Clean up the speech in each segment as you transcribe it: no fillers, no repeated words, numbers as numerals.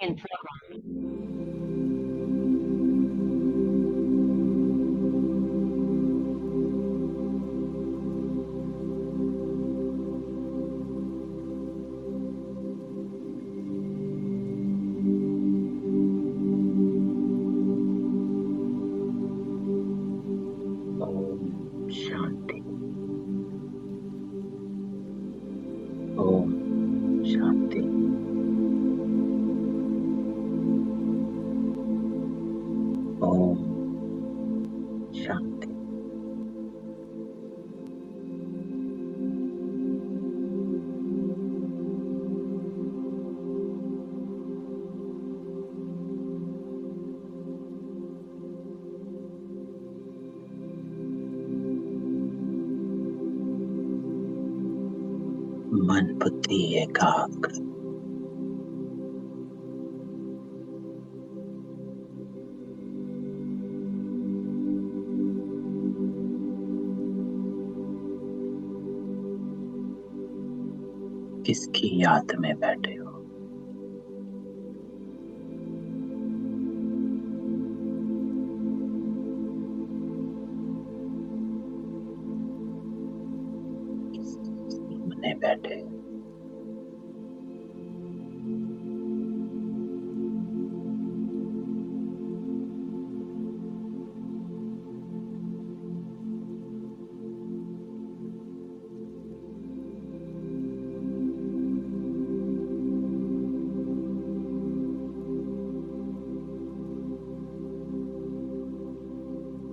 in programming. Om Shanti. Om Shanti. Om Shanti. मन बुद्धि एकाग्र। किसकी याद में बैठे हो? किसके सामने बैठे हो?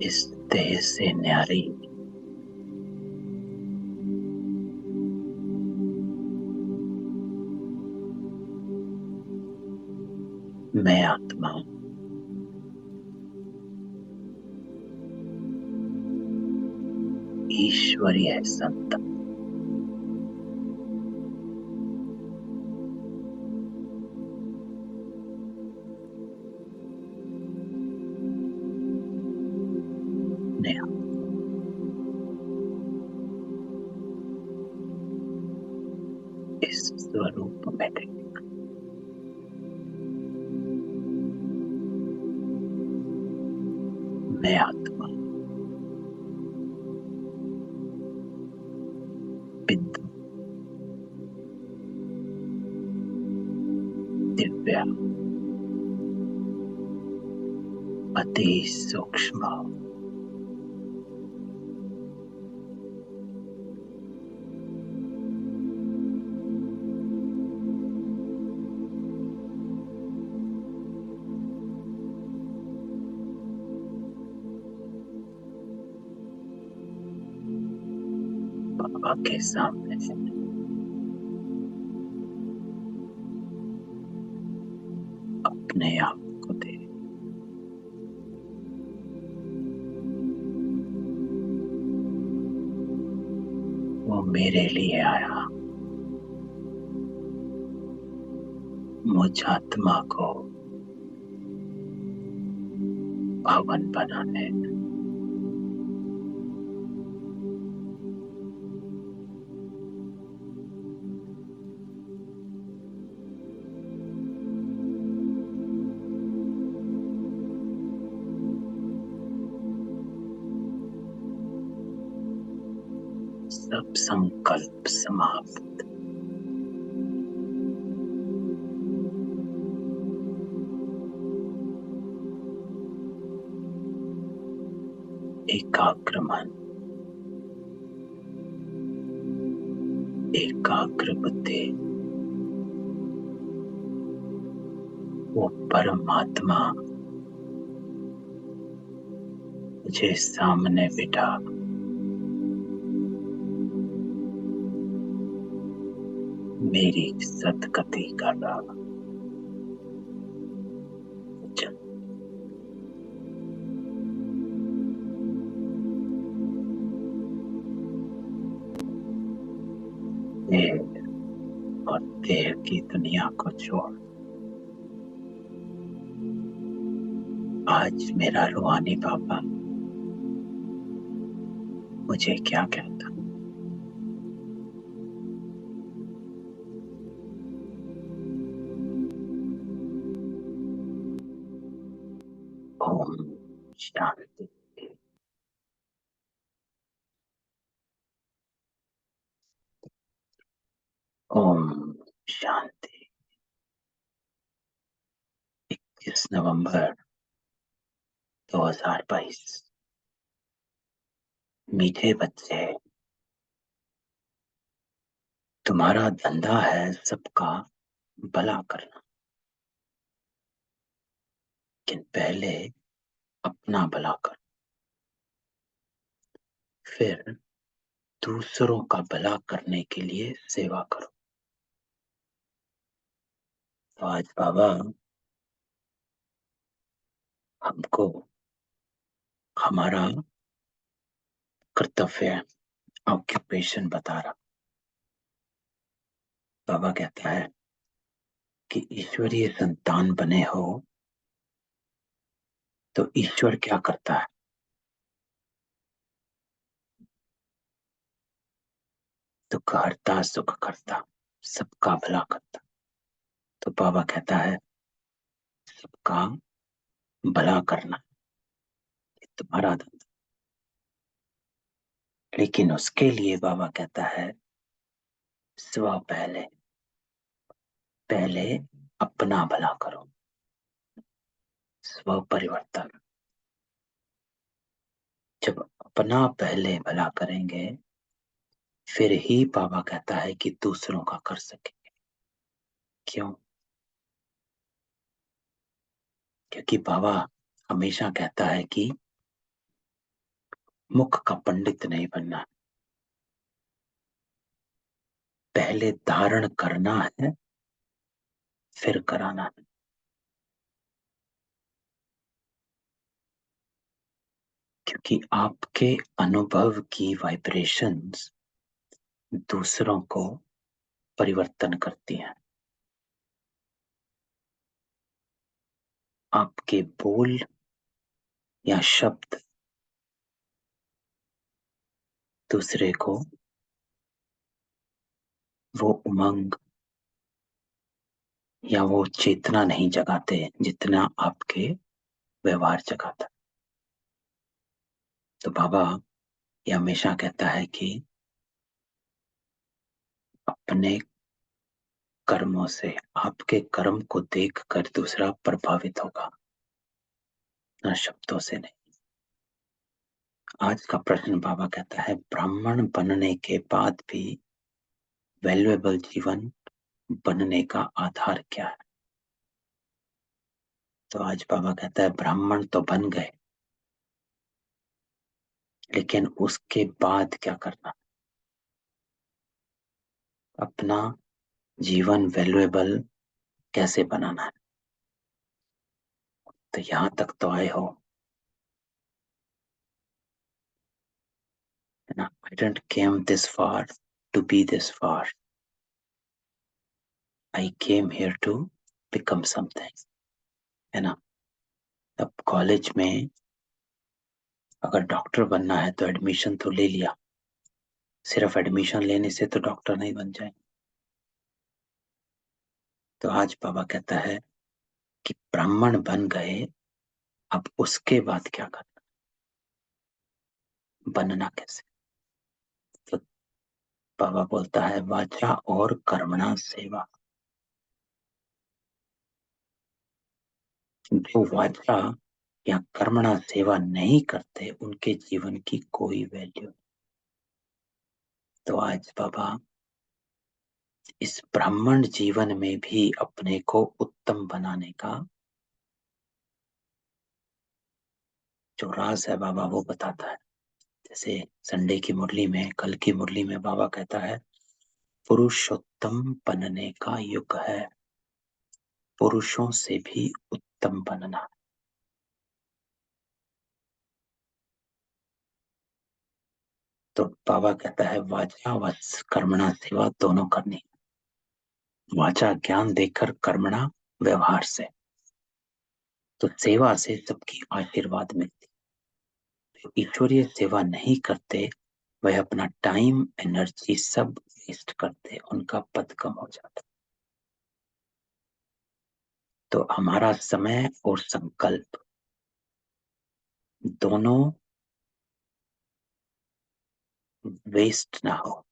इस देह से न्यारी मैं आत्मा ईश्वरीय संत। मैं इस स्वरूप में गई। मैं आत्मा बिंदु दिव्या अति सूक्ष्म बाबा के सामने अपने आप को दे। वो मेरे लिए आया, मुझ आत्मा को पावन बनाने। सब संकल्प समाप्त। एकाग्र मन, एकाग्र बुद्धि। वो परमात्मा मुझे सामने बिठा मेरी सदगति कर रहा। देह और देह की दुनिया को छोड़ आज मेरा रूहानी बाबा मुझे क्या कहता? ओम शांति। ओम शांति। 21 नवंबर 2022। मीठे बच्चे, तुम्हारा धंधा है सबका भला करना, लेकिन पहले अपना भला करो, फिर दूसरों का भला करने के लिए सेवा करो। तो आज बाबा हमको हमारा कर्तव्य, ऑक्यूपेशन बता रहा। बाबा कहता है कि ईश्वरीय संतान बने हो तो ईश्वर क्या करता है? दुख हरता, सुख करता, सबका भला करता। तो बाबा कहता है सबका भला करना ये तुम्हारा धंधा, लेकिन उसके लिए बाबा कहता है स्व पहले पहले अपना भला करो, स्व परिवर्तन। जब अपना पहले भला करेंगे फिर ही बाबा कहता है कि दूसरों का कर सकेंगे। क्यों? क्योंकि बाबा हमेशा कहता है कि मुख का पंडित नहीं बनना, पहले धारण करना है फिर कराना है। क्योंकि आपके अनुभव की वाइब्रेशंस दूसरों को परिवर्तन करती हैं। आपके बोल या शब्द दूसरे को वो उमंग या वो चेतना नहीं जगाते जितना आपके व्यवहार जगाता। तो बाबा ये हमेशा कहता है कि अपने कर्मों से, आपके कर्म को देखकर दूसरा प्रभावित होगा, ना शब्दों से नहीं। आज का प्रश्न बाबा कहता है ब्राह्मण बनने के बाद भी वैल्यूएबल जीवन बनने का आधार क्या है? तो आज बाबा कहता है ब्राह्मण तो बन गए, लेकिन उसके बाद क्या करना? अपना जीवन वैल्यूएबल कैसे बनाना है? तो यहां तक तो आए हो ना। I didn't came this far to be this far. I came here to become something, है ना। अब कॉलेज में अगर डॉक्टर बनना है तो एडमिशन तो ले लिया, सिर्फ एडमिशन लेने से तो डॉक्टर नहीं बन जाए। तो आज बाबा कहता है कि ब्राह्मण बन गए, अब उसके बाद क्या करना, बनना कैसे? तो बाबा बोलता है वाचा और कर्मणा सेवा। जो वाचा या कर्मणा सेवा नहीं करते उनके जीवन की कोई वैल्यू नहीं। तो आज बाबा इस ब्राह्मण जीवन में भी अपने को उत्तम बनाने का जो राज है बाबा वो बताता है। जैसे संडे की मुरली में, कल की मुरली में बाबा कहता है पुरुषोत्तम बनने का युग है, पुरुषों से भी उत्तम बनना। तो बाबा कहता है वाचा व कर्मणा सेवा दोनों करनी। वाचा ज्ञान देकर, कर्मणा व्यवहार से। तो सेवा से सबकी आशीर्वाद मिलती। तो ईश्वरीय सेवा नहीं करते वह अपना टाइम एनर्जी सब वेस्ट करते, उनका पद कम हो जाता। तो हमारा समय और संकल्प दोनों वेस्ट ना हो,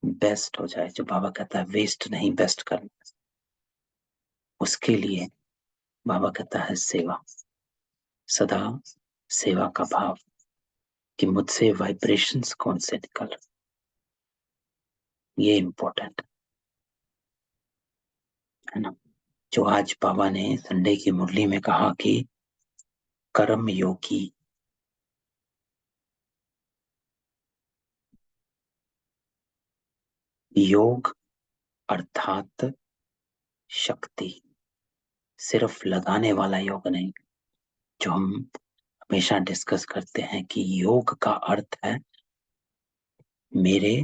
बेस्ट हो जाए। जो बाबा कहता है वेस्ट नहीं बेस्ट करना, उसके लिए बाबा कहता है सेवा, सदा सेवा का भाव, कि मुझसे वाइब्रेशंस कौन से निकल रहे, ये इंपॉर्टेंट है ना। जो आज बाबा ने संडे की मुरली में कहा कि कर्म योगी, योग अर्थात शक्ति, सिर्फ लगाने वाला योग नहीं। जो हम हमेशा डिस्कस करते हैं कि योग का अर्थ है मेरे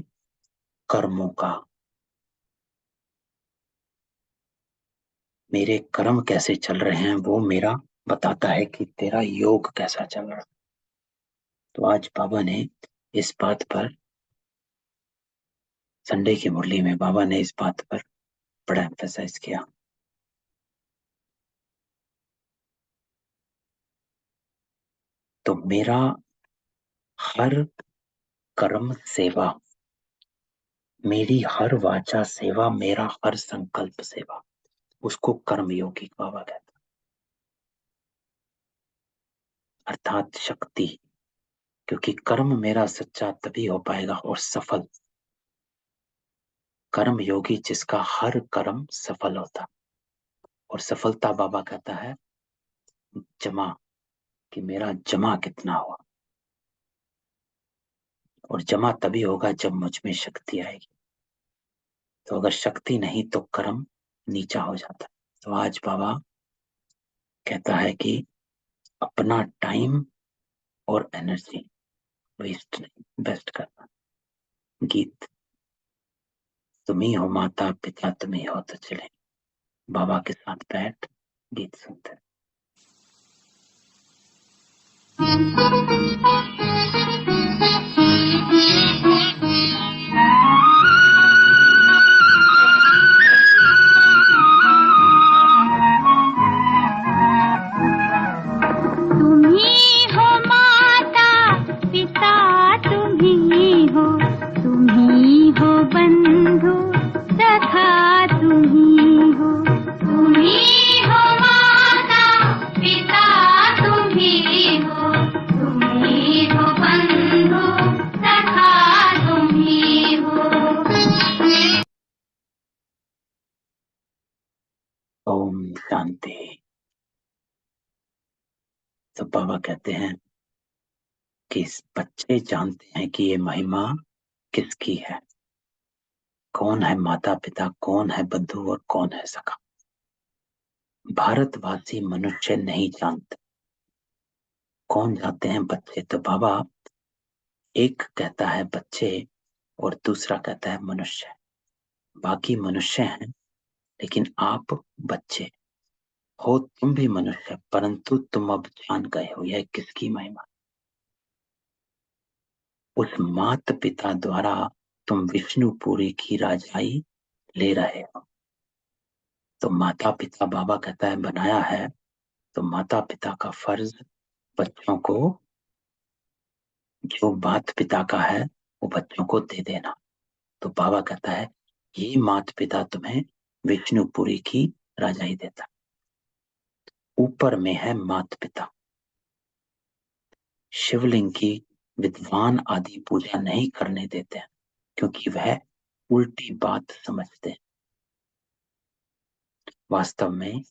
कर्मों का, मेरे कर्म कैसे चल रहे हैं वो मेरा बताता है कि तेरा योग कैसा चल रहा है। तो आज बाबा ने इस बात पर, संडे की मुरली में बाबा ने इस बात पर बड़ा एम्फेसाइज किया। तो मेरा हर कर्म सेवा, मेरी हर वाचा सेवा, मेरा हर संकल्प सेवा, उसको कर्म योगी बाबा कहता है, अर्थात शक्ति। क्योंकि कर्म मेरा सच्चा तभी हो पाएगा और सफल, कर्म योगी जिसका हर कर्म सफल होता। और सफलता बाबा कहता है जमा, कि मेरा जमा कितना हुआ। और जमा तभी होगा जब मुझ में शक्ति आएगी। तो अगर शक्ति नहीं तो कर्म नीचा हो जाता है। तो आज बाबा कहता है कि अपना टाइम और एनर्जी वेस्ट नहीं, बेस्ट करना। गीत, तुम ही हो माता पिता, तुम ही हो तो चले, बाबा के साथ बैठ गीत सुनते हैं। ओम शांति। तो बाबा कहते हैं कि बच्चे जानते हैं कि ये महिमा किसकी है, कौन है माता पिता, कौन है बंधु और कौन है सखा। भारतवासी मनुष्य नहीं जानते। कौन जानते हैं? बच्चे। तो बाबा एक कहता है बच्चे और दूसरा कहता है मनुष्य। बाकी मनुष्य हैं लेकिन आप बच्चे हो, तुम भी मनुष्य, परंतु तुम अब जान गए हो यह किसकी महिमा। उस मात पिता द्वारा तुम विष्णुपुरी की राजाई ले रहे हो। तो माता पिता बाबा कहता है बनाया है, तो माता पिता का फर्ज बच्चों को जो माता पिता का है वो बच्चों को दे देना। तो बाबा कहता है ये माता पिता तुम्हें विष्णुपुरी की राजाई देता। ऊपर में है माता पिता। शिवलिंग की विद्वान आदि पूजा नहीं करने देते हैं क्योंकि वह उल्टी बात समझते हैं। वास्तव में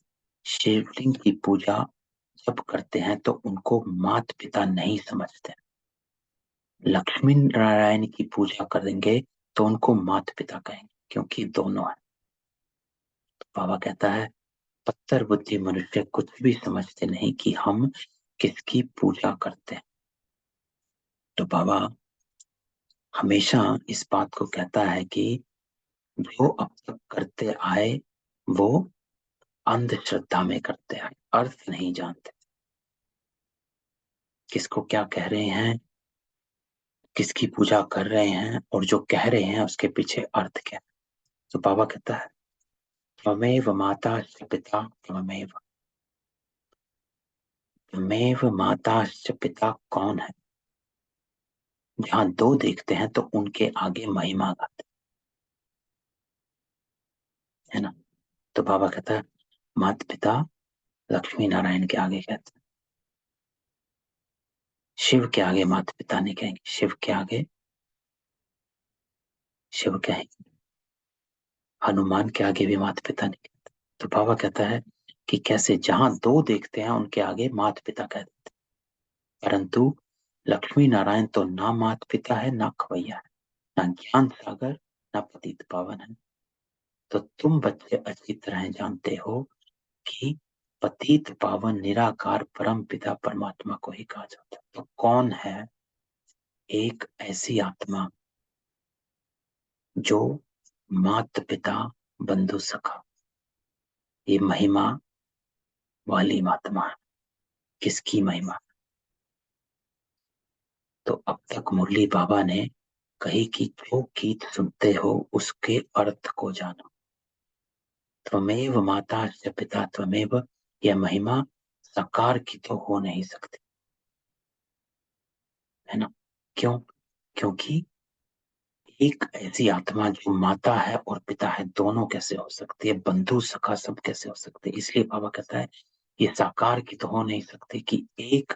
शिवलिंग की पूजा जब करते हैं तो उनको माता पिता नहीं समझते। लक्ष्मी नारायण की पूजा करेंगे तो उनको माता पिता कहेंगे क्योंकि दोनों है। तो बाबा कहता है पत्थर बुद्धि मनुष्य कुछ भी समझते नहीं कि हम किसकी पूजा करते हैं। तो बाबा हमेशा इस बात को कहता है कि जो अब तक करते आए वो अंधश्रद्धा में करते आए, अर्थ नहीं जानते किसको क्या कह रहे हैं, किसकी पूजा कर रहे हैं और जो कह रहे हैं उसके पीछे अर्थ क्या है। तो बाबा कहता है त्वमेव माता च पिता त्वमेव, त्वमेव माताश्च पिता कौन है? जहां दो देखते हैं तो उनके आगे महिमा गाते है ना। तो बाबा कहता है माता पिता लक्ष्मी नारायण के आगे कहते हैं, शिव के आगे माता पिता नहीं कहेंगे, शिव के आगे शिव कहेंगे, हनुमान के आगे भी माता पिता नहीं कहते। तो बाबा कहता है कि कैसे जहां दो देखते हैं उनके आगे माता पिता कह देते, परंतु लक्ष्मी नारायण तो ना माता पिता है ना खवैया है, ना ज्ञान सागर ना पतित पावन है। तो तुम बच्चे अच्छी तरह जानते हो कि पतित पावन निराकार परम पिता परमात्मा को ही कहा जाता है। तो कौन है एक ऐसी आत्मा जो माता पिता बंधु सखा, ये महिमा वाली आत्मा है। किसकी महिमा? तो अब तक मुरली बाबा ने कही कि जो गीत सुनते हो उसके अर्थ को जानो। त्वमेव माता च पिता त्वमेव, यह महिमा साकार की तो हो नहीं सकती, है ना। क्यों? क्योंकि एक ऐसी आत्मा जो माता है और पिता है दोनों कैसे हो सकती है, बंधु सखा सब कैसे हो सकते हैं। इसलिए बाबा कहता है ये साकार की तो हो नहीं सकती कि एक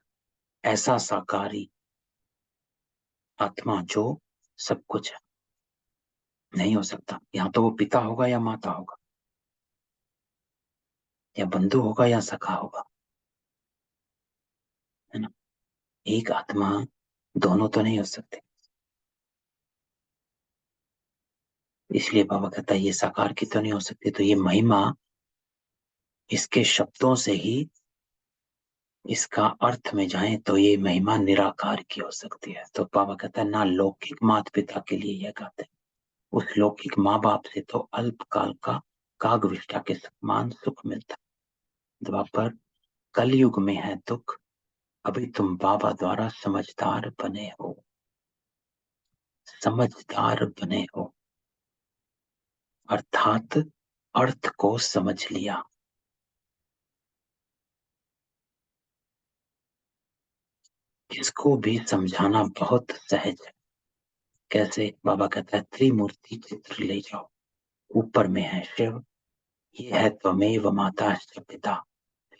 ऐसा साकारी आत्मा जो सब कुछ है, नहीं हो सकता। या तो वो पिता होगा या माता होगा, या बंधु होगा या सखा होगा, है ना। एक आत्मा दोनों तो नहीं हो सकते। इसलिए बाबा कहता है ये साकार की तो नहीं हो सकती। तो ये महिमा इसके शब्दों से ही इसका अर्थ में जाए तो ये महिमा निराकार की हो सकती है। तो बाबा कहता है ना लौकिक माता पिता के लिए यह गाते हैं, उस लौकिक माँ बाप से तो अल्पकाल का कागविष्ठा के समान सुख मिलता है। द्वापर कलयुग में है दुख, अभी तुम बाबा द्वारा समझदार बने हो, समझदार बने हो अर्थात अर्थ को समझ लिया। इसको भी समझाना बहुत सहज है। कैसे? बाबा कहता है त्रिमूर्ति चित्र ले जाओ, ऊपर में है शिव, ये है त्वमेव माता च पिता,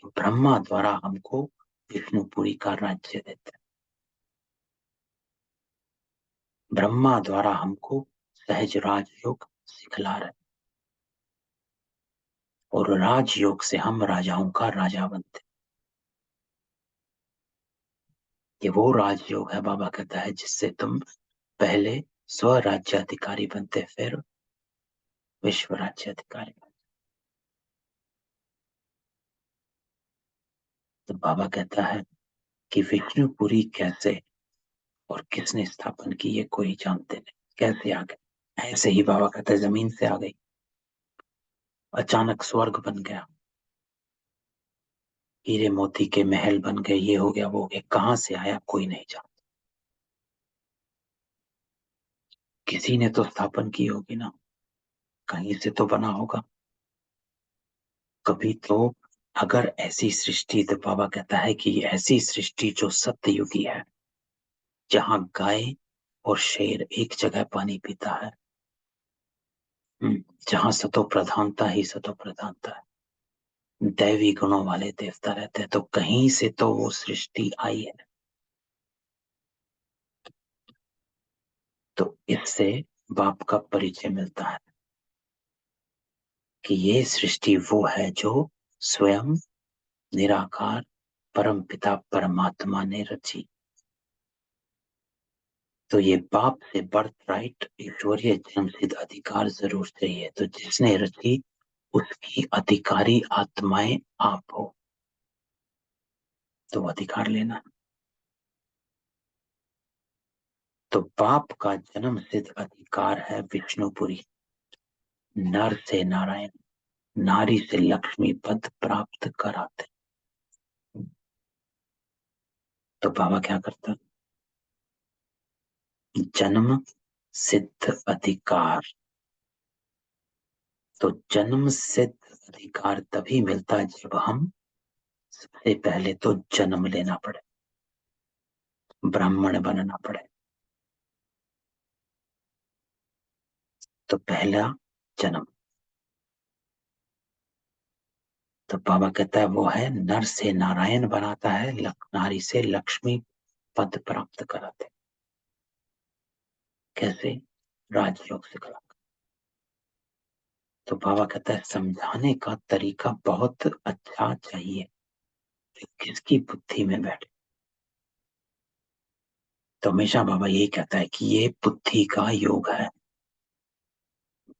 ब्रह्मा द्वारा हमको विष्णुपुरी का राज्य देते हैं, ब्रह्मा द्वारा हमको सहज राजयोग सिखला रहे, और राजयोग से हम राजाओं का राजा बनते। ये वो राजयोग है बाबा कहता है जिससे तुम पहले स्वराज्याधिकारी बनते, फिर विश्व राज्याधिकारी बनते। तो बाबा कहता है कि विष्णुपुरी कैसे और किसने स्थापन की ये कोई जानते नहीं, कैसे आ गए। ऐसे ही बाबा कहता है जमीन से आ गई, अचानक स्वर्ग बन गया, हीरे मोती के महल बन गए, ये हो गया वो हो गया, कहां से आया कोई नहीं जानता। किसी ने तो स्थापन की होगी ना, कहीं से तो बना होगा कभी तो। अगर ऐसी सृष्टि, तो बाबा कहता है कि ऐसी सृष्टि जो सत्ययुगी है, जहां गाय और शेर एक जगह पानी पीता है, जहां सतो प्रधानता ही सतो प्रधानता है, दैवी गुणों वाले देवता रहते हैं, तो कहीं से तो वो सृष्टि आई है। तो इससे बाप का परिचय मिलता है कि ये सृष्टि वो है जो स्वयं निराकार परम पिता परमात्मा ने रची। तो ये बाप से बर्थ राइट ईश्वरीय जन्मसिद्ध अधिकार जरूर चाहिए। तो जिसने रची उसकी अधिकारी आत्माएं आप हो, तो अधिकार लेना। तो बाप का जन्म सिद्ध अधिकार है विष्णुपुरी, नर से नारायण, नारी से लक्ष्मी पद प्राप्त कराते। तो बाबा क्या करता? जन्म सिद्ध अधिकार। तो जन्म सिद्ध अधिकार तभी मिलता है जब हम सबसे पहले तो जन्म लेना पड़े, ब्राह्मण बनना पड़े। तो पहला जन्म, तो बाबा कहता है वो है नर से नारायण बनाता है, नारी से लक्ष्मी पद प्राप्त कराते। कैसे? राजयोग से करा। तो बाबा कहता है समझाने का तरीका बहुत अच्छा चाहिए कि किसकी बुद्धि में बैठे। तो हमेशा बाबा यही कहता है कि ये बुद्धि का योग है।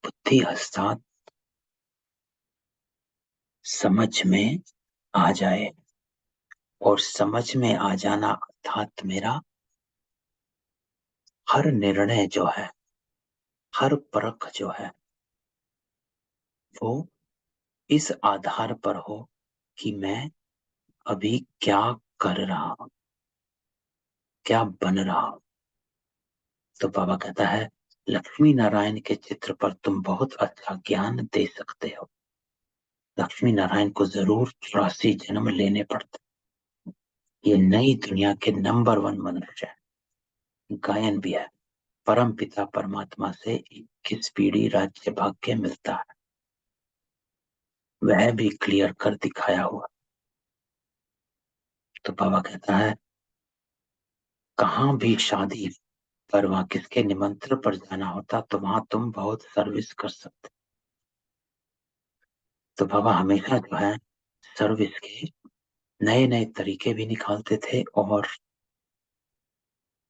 बुद्धि हस्तात समझ में आ जाए, और समझ में आ जाना अर्थात मेरा हर निर्णय जो है, हर परख जो है, वो इस आधार पर हो कि मैं अभी क्या कर रहा हूं, क्या बन रहा हूं। तो बाबा कहता है लक्ष्मी नारायण के चित्र पर तुम बहुत अच्छा ज्ञान दे सकते हो। लक्ष्मी नारायण को जरूर 84 जन्म लेने पड़ते। ये नई दुनिया के नंबर 1 मनुष्य है। गायन भी है, परम पिता परमात्मा से 21 पीढ़ी राज्य भाग्य मिलता है, वह भी क्लियर कर दिखाया हुआ। तो बाबा कहता है कहाँ भी शादी पर वहां किसके निमंत्रण पर जाना होता तो वहां तुम बहुत सर्विस कर सकते। तो बाबा हमेशा जो है सर्विस के नए नए तरीके भी निकालते थे, और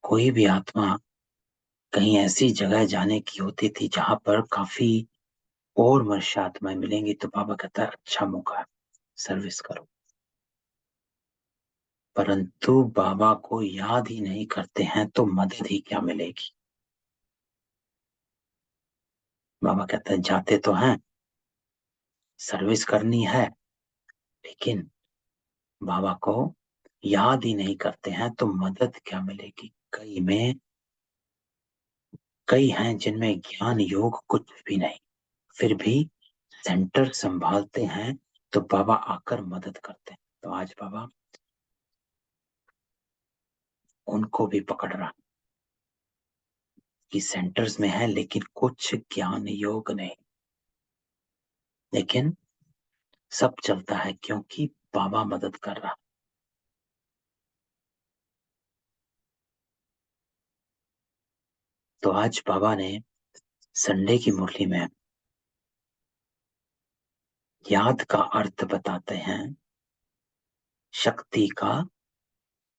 कोई भी आत्मा कहीं ऐसी जगह जाने की होती थी जहां पर काफी और मनुष्य आत्माएं मिलेंगी, तो बाबा कहता है अच्छा मौका है, सर्विस करो। परंतु बाबा को याद ही नहीं करते हैं तो मदद ही क्या मिलेगी। बाबा कहते हैं जाते तो हैं, सर्विस करनी है, लेकिन बाबा को याद ही नहीं करते हैं तो मदद क्या मिलेगी। कई हैं जिनमें ज्ञान योग कुछ भी नहीं, फिर भी सेंटर संभालते हैं, तो बाबा आकर मदद करते हैं। तो आज बाबा उनको भी पकड़ रहा कि सेंटर्स में है लेकिन कुछ ज्ञान योग नहीं, लेकिन सब चलता है क्योंकि बाबा मदद कर रहा। तो आज बाबा ने संडे की मुरली में याद का अर्थ बताते हैं, शक्ति का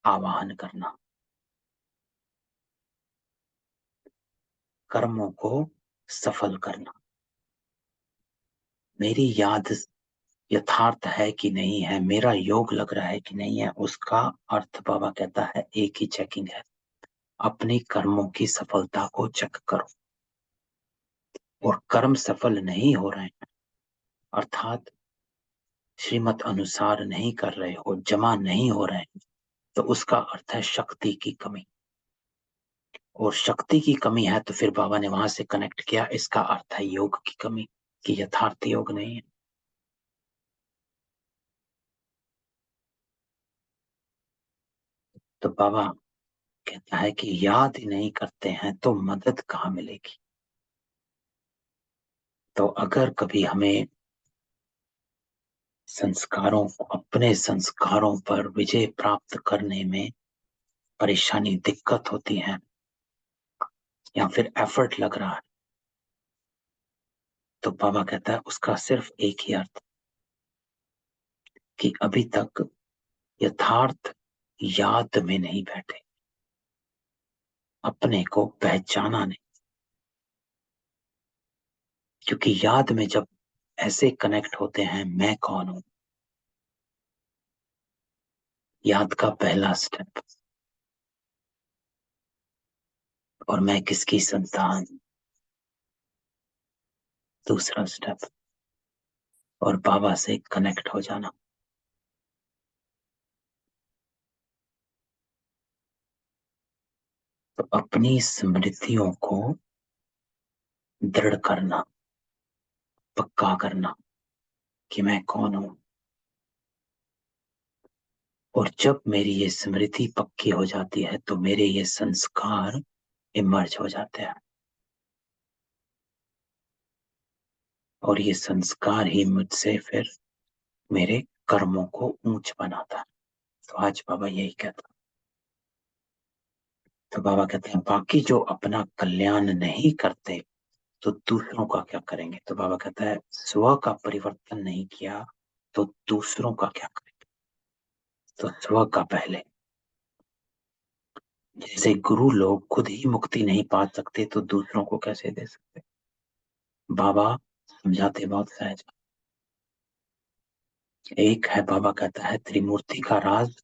आवाहन करना, कर्मों को सफल करना। मेरी याद यथार्थ है कि नहीं है, मेरा योग लग रहा है कि नहीं है, उसका अर्थ बाबा कहता है एक ही चेकिंग है, अपनी कर्मों की सफलता को चेक करो। और कर्म सफल नहीं हो रहे हैं अर्थात श्रीमत अनुसार नहीं कर रहे हो, जमा नहीं हो रहे हैं, तो उसका अर्थ है शक्ति की कमी। और शक्ति की कमी है तो फिर बाबा ने वहां से कनेक्ट किया, इसका अर्थ है योग की कमी, कि यथार्थ योग नहीं है। तो बाबा कहता है कि याद ही नहीं करते हैं तो मदद कहाँ मिलेगी। तो अगर कभी हमें अपने संस्कारों पर विजय प्राप्त करने में परेशानी दिक्कत होती है, या फिर एफर्ट लग रहा है, तो बाबा कहता है उसका सिर्फ एक ही अर्थ, कि अभी तक यथार्थ याद में नहीं बैठे, अपने को पहचाना नहीं। क्योंकि याद में जब ऐसे कनेक्ट होते हैं मैं कौन हूं, याद का पहला स्टेप, और मैं किसकी संतान, दूसरा स्टेप, और बाबा से कनेक्ट हो जाना। तो अपनी स्मृतियों को दृढ़ करना, पक्का करना कि मैं कौन हूं, और जब मेरी ये स्मृति पक्की हो जाती है तो मेरे ये संस्कार इमर्ज हो जाते हैं, और ये संस्कार ही मुझसे फिर मेरे कर्मों को ऊंच बनाता है। तो आज बाबा यही कहता। तो बाबा कहते हैं बाकी जो अपना कल्याण नहीं करते तो दूसरों का क्या करेंगे। तो बाबा कहता है स्व का परिवर्तन नहीं किया तो दूसरों का क्या करेंगे। तो स्व का पहले। जैसे गुरु लोग खुद ही मुक्ति नहीं पा सकते तो दूसरों को कैसे दे सकते। बाबा समझाते बहुत सहज। एक है बाबा कहता है त्रिमूर्ति का राज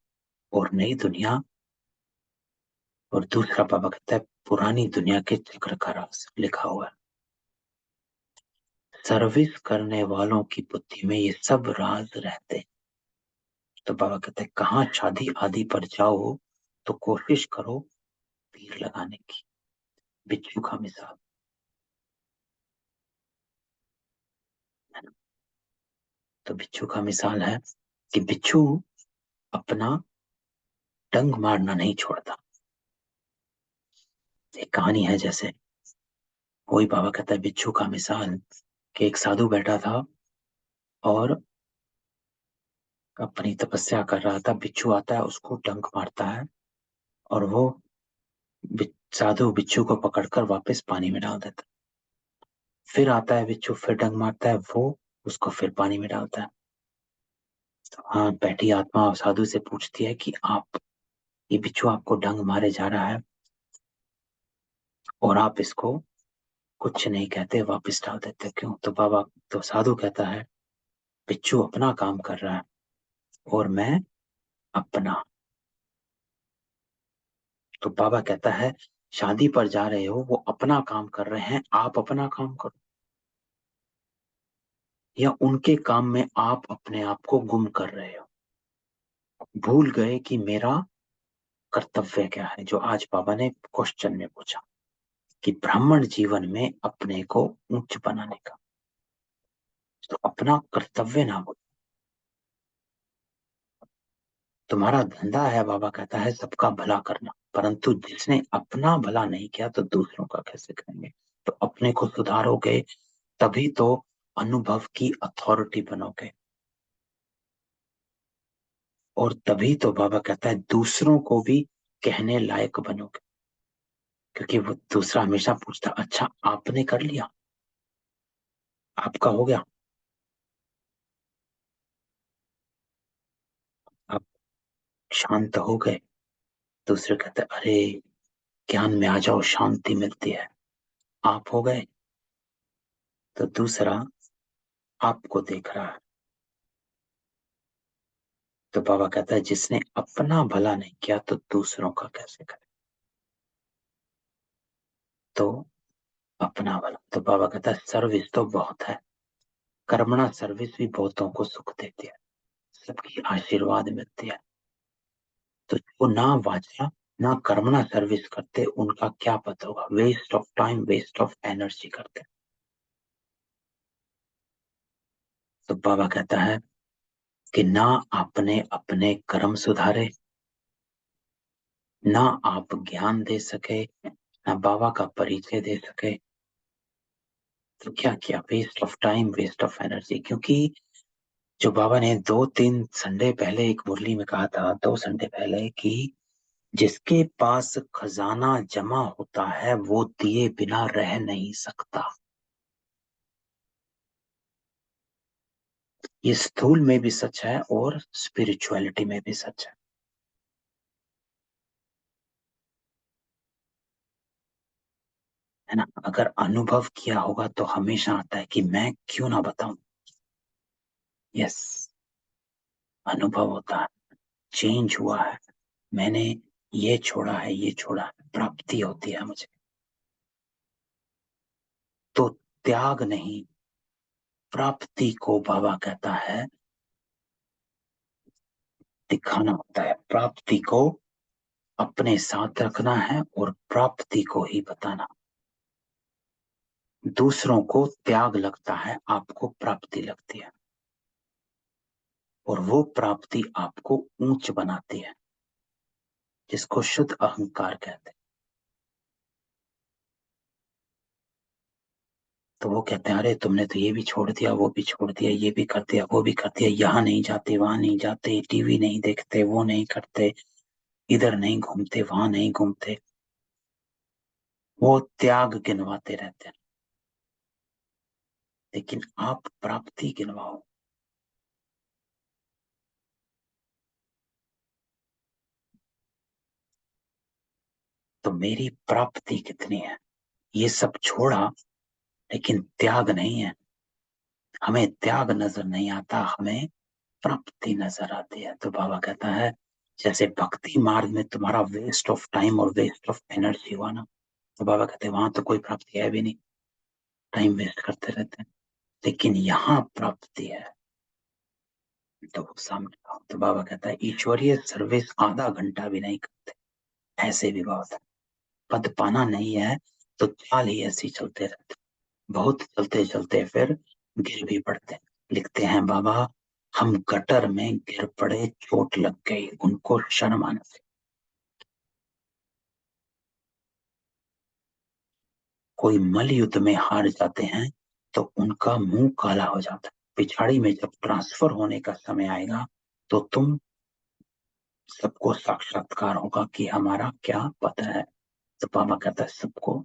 और नई दुनिया, और दूसरा बाबा कहता है पुरानी दुनिया के चक्र का राज लिखा हुआ है। सर्विस करने वालों की बुद्धि में ये सब राज रहते हैं। तो बाबा कहते हैं कहाँ शादी आदि पर जाओ तो कोशिश करो तीर लगाने की। बिच्छू का मिसाल है ना। तो बिच्छू का मिसाल है कि बिच्छू अपना डंक मारना नहीं छोड़ता। एक कहानी है जैसे, वही बाबा कहता है बिच्छू का मिसाल कि एक साधु बैठा था और अपनी तपस्या कर रहा था। बिच्छू आता है उसको डंक मारता है और वो साधु बिच्छू को पकड़कर वापस पानी में डाल देता है। फिर आता है बिच्छू फिर डंक मारता है, वो उसको फिर पानी में डालता है। तो हाँ बैठी आत्मा साधु से पूछती है कि आप ये बिच्छू आपको डंक मारे जा रहा है और आप इसको कुछ नहीं कहते वापस डाल देते क्यों। तो बाबा, तो साधु कहता है बिच्छू अपना काम कर रहा है और मैं अपना। तो बाबा कहता है शादी पर जा रहे हो वो अपना काम कर रहे हैं, आप अपना काम करो। या उनके काम में आप अपने आप को गुम कर रहे हो, भूल गए कि मेरा कर्तव्य क्या है। जो आज बाबा ने क्वेश्चन में पूछा कि ब्राह्मण जीवन में अपने को ऊंच बनाने का, तो अपना कर्तव्य ना भूल। तुम्हारा धंधा है बाबा कहता है सबका भला करना, परंतु जिसने अपना भला नहीं किया तो दूसरों का कैसे करेंगे। तो अपने को सुधारोगे तभी तो अनुभव की अथॉरिटी बनोगे, और तभी तो बाबा कहता है दूसरों को भी कहने लायक बनोगे। क्योंकि वो दूसरा हमेशा पूछता अच्छा आपने कर लिया, आपका हो गया, आप शांत हो गए। दूसरे कहते अरे ज्ञान में आ जाओ शांति मिलती है, आप हो गए। तो दूसरा आपको देख रहा है। तो बाबा कहता है जिसने अपना भला नहीं किया तो दूसरों का कैसे करे। तो अपना भला, तो बाबा कहता है सर्विस तो बहुत है, कर्मणा सर्विस भी बहुतों को सुख देती है, सबकी आशीर्वाद मिलती है। तो वो ना वाचा ना कर्मणा सर्विस करते उनका क्या पता होगा, waste of time waste of energy करते। तो बाबा कहता है कि ना आपने अपने कर्म सुधारे, ना आप ज्ञान दे सके, ना बाबा का परिचय दे सके, तो क्या किया, waste of time waste of energy. क्योंकि जो बाबा ने 2-3 संडे पहले एक मुरली में कहा था, 2 संडे पहले, कि जिसके पास खजाना जमा होता है वो दिए बिना रह नहीं सकता। ये स्थूल में भी सच है और स्पिरिचुअलिटी में भी सच है ना। अगर अनुभव किया होगा तो हमेशा आता है कि मैं क्यों ना बताऊं। यस, अनुभव होता है, चेंज हुआ है, मैंने ये छोड़ा है ये छोड़ा है, प्राप्ति होती है मुझे। तो त्याग नहीं, प्राप्ति को बाबा कहता है दिखाना होता है, प्राप्ति को अपने साथ रखना है और प्राप्ति को ही बताना। दूसरों को त्याग लगता है, आपको प्राप्ति लगती है। और वो प्राप्ति आपको ऊंच बनाती है, जिसको शुद्ध अहंकार कहते हैं। तो वो कहते हैं, अरे तुमने तो ये भी छोड़ दिया, वो भी छोड़ दिया, ये भी कर दिया, वो भी कर दिया, यहाँ नहीं जाते, वहां नहीं जाते, टीवी नहीं देखते, वो नहीं करते, इधर नहीं घूमते, वहां नहीं घूमते। वो त्याग गिनवाते रहते हैं। लेकिन आप प्राप्ति गिनवाओ। तो मेरी प्राप्ति कितनी है? ये सब छोड़ा, लेकिन त्याग नहीं है। हमें त्याग नजर नहीं आता, हमें प्राप्ति नजर आती है। तो बाबा कहता है, जैसे भक्ति मार्ग में तुम्हारा वेस्ट ऑफ टाइम और वेस्ट ऑफ एनर्जी हुआ ना, तो बाबा कहते हैं वहां तो कोई प्राप्ति है भी नहीं, टाइम वेस्ट करते रहते हैं। लेकिन यहाँ प्राप्ति है। तो वो सामने आओ। तो बाबा कहता है, ईश्वरीय सर्विस आधा घंटा भी नहीं करते, ऐसे भी बहुत है। पद पाना नहीं है तो चाल ही ऐसी चलते रहते, बहुत चलते चलते फिर गिर भी पड़ते। लिखते हैं बाबा, हम गटर में गिर पड़े, चोट लग गई, उनको शर्म आने से। कोई मल युद्ध में हार जाते हैं तो उनका मुंह काला हो जाता है। पिछाड़ी में जब ट्रांसफर होने का समय आएगा तो तुम सबको साक्षात्कार होगा कि हमारा क्या पता है। तो बाबा कहता है, सबको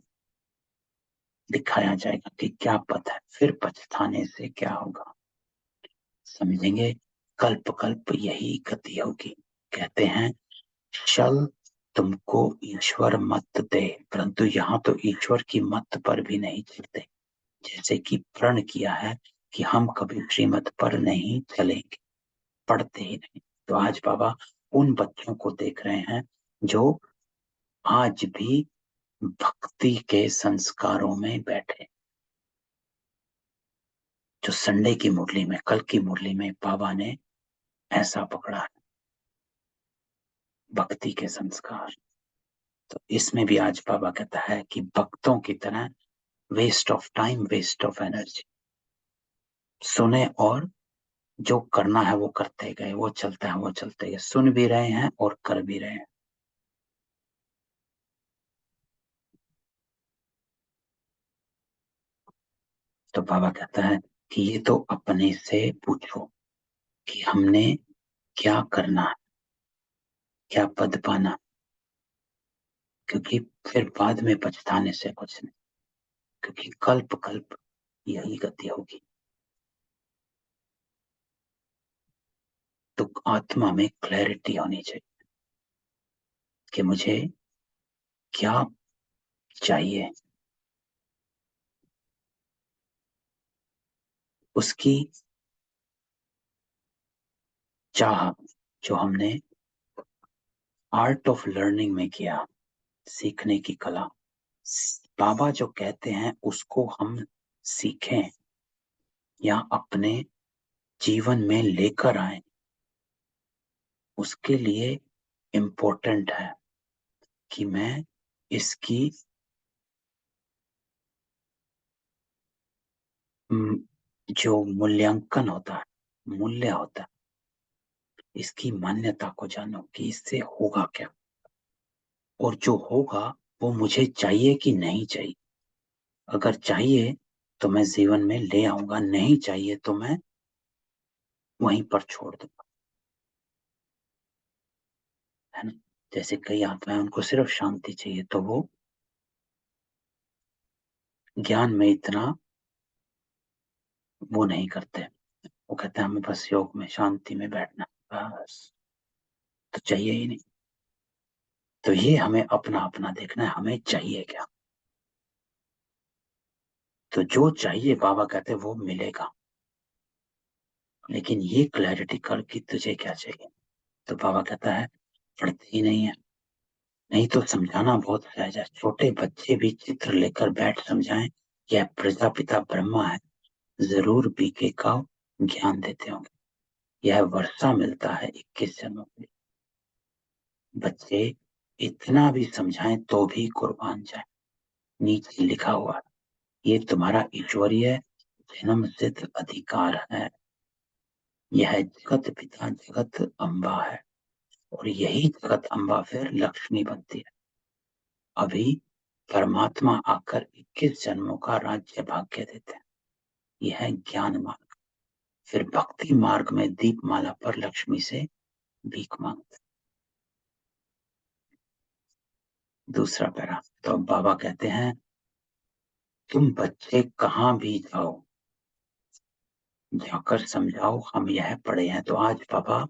दिखाया जाएगा कि क्या पता है, फिर पछताने से क्या होगा। समझेंगे, कल्प कल्प यही गति होगी। कहते हैं, शल तुमको ईश्वर मत दे, परंतु यहाँ तो ईश्वर की मत पर भी नहीं चलते। जैसे कि प्रण किया है कि हम कभी श्रीमत पर नहीं चलेंगे, पढ़ते ही नहीं। तो आज बाबा उन बच्चों को देख रहे हैं जो आज भी भक्ति के संस्कारों में बैठे, जो संडे की मुरली में, कल की मुरली में बाबा ने ऐसा पकड़ा है, भक्ति के संस्कार। तो इसमें भी आज बाबा कहता है कि भक्तों की तरह waste of time, waste of energy, सुने और जो करना है वो करते गए, वो चलता है वो चलते गए, सुन भी रहे हैं और कर भी रहे हैं। तो बाबा कहता है कि ये तो अपने से पूछो कि हमने क्या करना है, क्या पद पाना, क्योंकि फिर बाद में पछताने से कुछ नहीं, क्योंकि कल्प कल्प यही गति होगी। तो आत्मा में क्लैरिटी होनी चाहिए कि मुझे क्या चाहिए, उसकी चाह, जो हमने आर्ट ऑफ लर्निंग में किया, सीखने की कला। बाबा जो कहते हैं उसको हम सीखें या अपने जीवन में लेकर आए, उसके लिए इम्पोर्टेंट है कि मैं इसकी जो मूल्यांकन होता है, मूल्य होता है, इसकी मान्यता को जानो कि इससे होगा क्या, और जो होगा वो मुझे चाहिए कि नहीं चाहिए। अगर चाहिए तो मैं जीवन में ले आऊंगा, नहीं चाहिए तो मैं वहीं पर छोड़ दूंगा, है ना। जैसे कई आत्माएं, उनको सिर्फ शांति चाहिए तो वो ज्ञान में इतना वो नहीं करते। वो कहते हैं हमें बस योग में शांति में बैठना, बस, तो चाहिए ही नहीं। तो ये हमें अपना अपना देखना है, हमें चाहिए क्या। तो जो चाहिए बाबा कहते हैं वो मिलेगा, लेकिन ये क्लैरिटी कर कि तुझे क्या चाहिए। तो बाबा कहता है, पढ़ते ही नहीं है। नहीं तो समझाना बहुत सहज है, छोटे बच्चे भी चित्र लेकर बैठ समझाएं, यह प्रजापिता ब्रह्मा है, जरूर बीके का ज्ञान देते होंगे। यह वर्षा मिलता है 21 जन्मों के लिए। बच्चे इतना भी समझाएं तो भी कुर्बान जाए। नीचे लिखा हुआ है, ये तुम्हारा ईश्वरीय जन्म सिद्ध अधिकार है। यह जगत पिता जगत अम्बा है, और यही जगत अम्बा फिर लक्ष्मी बनती है। अभी परमात्मा आकर 21 जन्मों का राज्य भाग्य देते हैं। यह है ज्ञान मार्ग। फिर भक्ति मार्ग में दीपमाला पर लक्ष्मी से भीख मांगते। दूसरा पैरा। तो अब बाबा कहते हैं, तुम बच्चे कहाँ भी जाओ, जाकर समझाओ हम यह पढ़े हैं। तो आज बाबा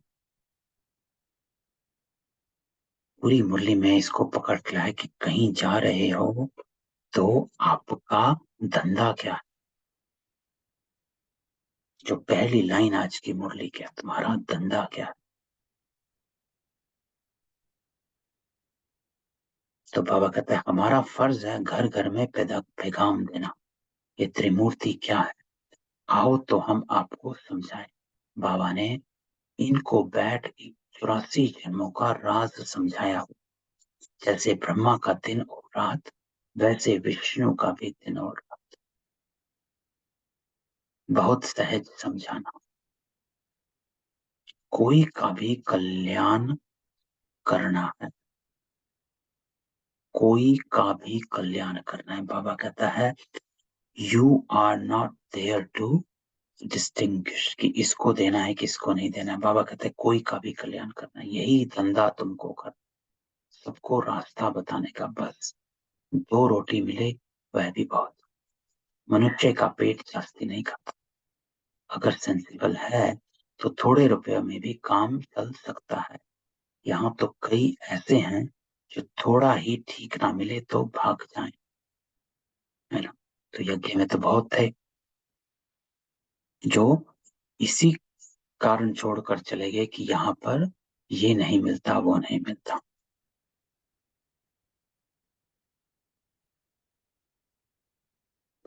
पूरी मुरली में इसको पकड़ के लाए कि कहीं जा रहे हो तो आपका धंधा क्या है। जो पहली लाइन आज की मुरली क्या, तुम्हारा धंधा क्या है। तो बाबा कहते हैं, हमारा फर्ज है घर घर में पैगाम देना। ये त्रिमूर्ति क्या है, आओ तो हम आपको समझाएं। बाबा ने इनको बैठ 84 जन्मों का राज समझाया। जैसे ब्रह्मा का दिन और रात, वैसे विष्णु का भी दिन और रात। बहुत सहज समझाना। कोई का भी कल्याण करना है, कोई का भी कल्याण करना है। बाबा कहता है, you are not there to distinguish कि इसको देना है किसको नहीं देना है। बाबा कहते हैं कोई का भी कल्याण करना है, यही धंधा तुमको कर, सबको रास्ता बताने का। बस 2 रोटी मिले वह भी बहुत। मनुष्य का पेट जास्ती नहीं खाता। अगर सेंसिबल है तो थोड़े रुपयों में भी काम चल सकता है। यहाँ तो कई ऐसे हैं जो थोड़ा ही ठीक ना मिले तो भाग जाएं, है ना। तो यज्ञ में तो बहुत थे जो इसी कारण छोड़कर चले गए कि यहाँ पर ये नहीं मिलता वो नहीं मिलता।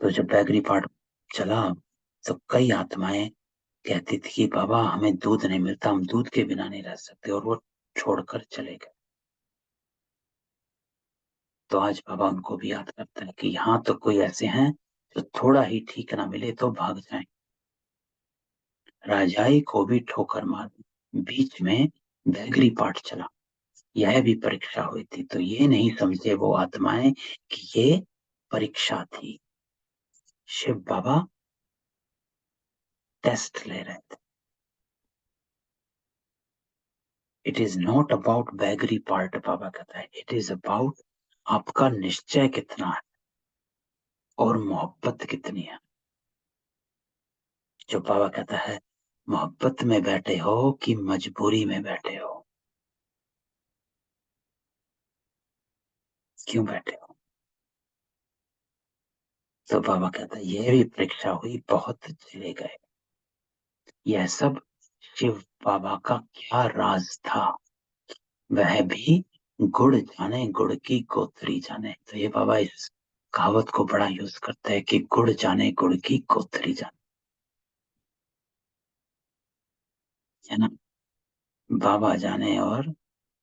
तो जब बैगरी पाठ चला तो कई आत्माएं कहती थी कि बाबा हमें दूध नहीं मिलता, हम दूध के बिना नहीं रह सकते, और वो छोड़कर चले गए। तो आज बाबा उनको भी याद करता है कि यहाँ तो कोई ऐसे हैं जो थोड़ा ही ठीक ना मिले तो भाग जाएं। राजाई को भी ठोकर मार दी। बीच में बैगरी पाठ चला, यह भी परीक्षा हुई थी। तो ये नहीं समझे वो आत्माएं कि ये परीक्षा थी। शिव बाबा टेस्ट ले रहे थे। इट इज नॉट अबाउट बैगरी पार्ट, बाबा कहता है, इट इज अबाउट आपका निश्चय कितना है और मोहब्बत कितनी है। जो बाबा कहता है, मोहब्बत में बैठे हो कि मजबूरी में बैठे हो, क्यों बैठे हो। तो बाबा कहता है ये भी परीक्षा हुई, बहुत चले गए। यह सब शिव बाबा का क्या राज था, वह भी गुड़ जाने गुड़ की गोथरी जाने। तो ये बाबा इस कहावत को बड़ा यूज करता है कि गुड़ जाने गुड़ की गोथरी जाने, है ना। बाबा जाने और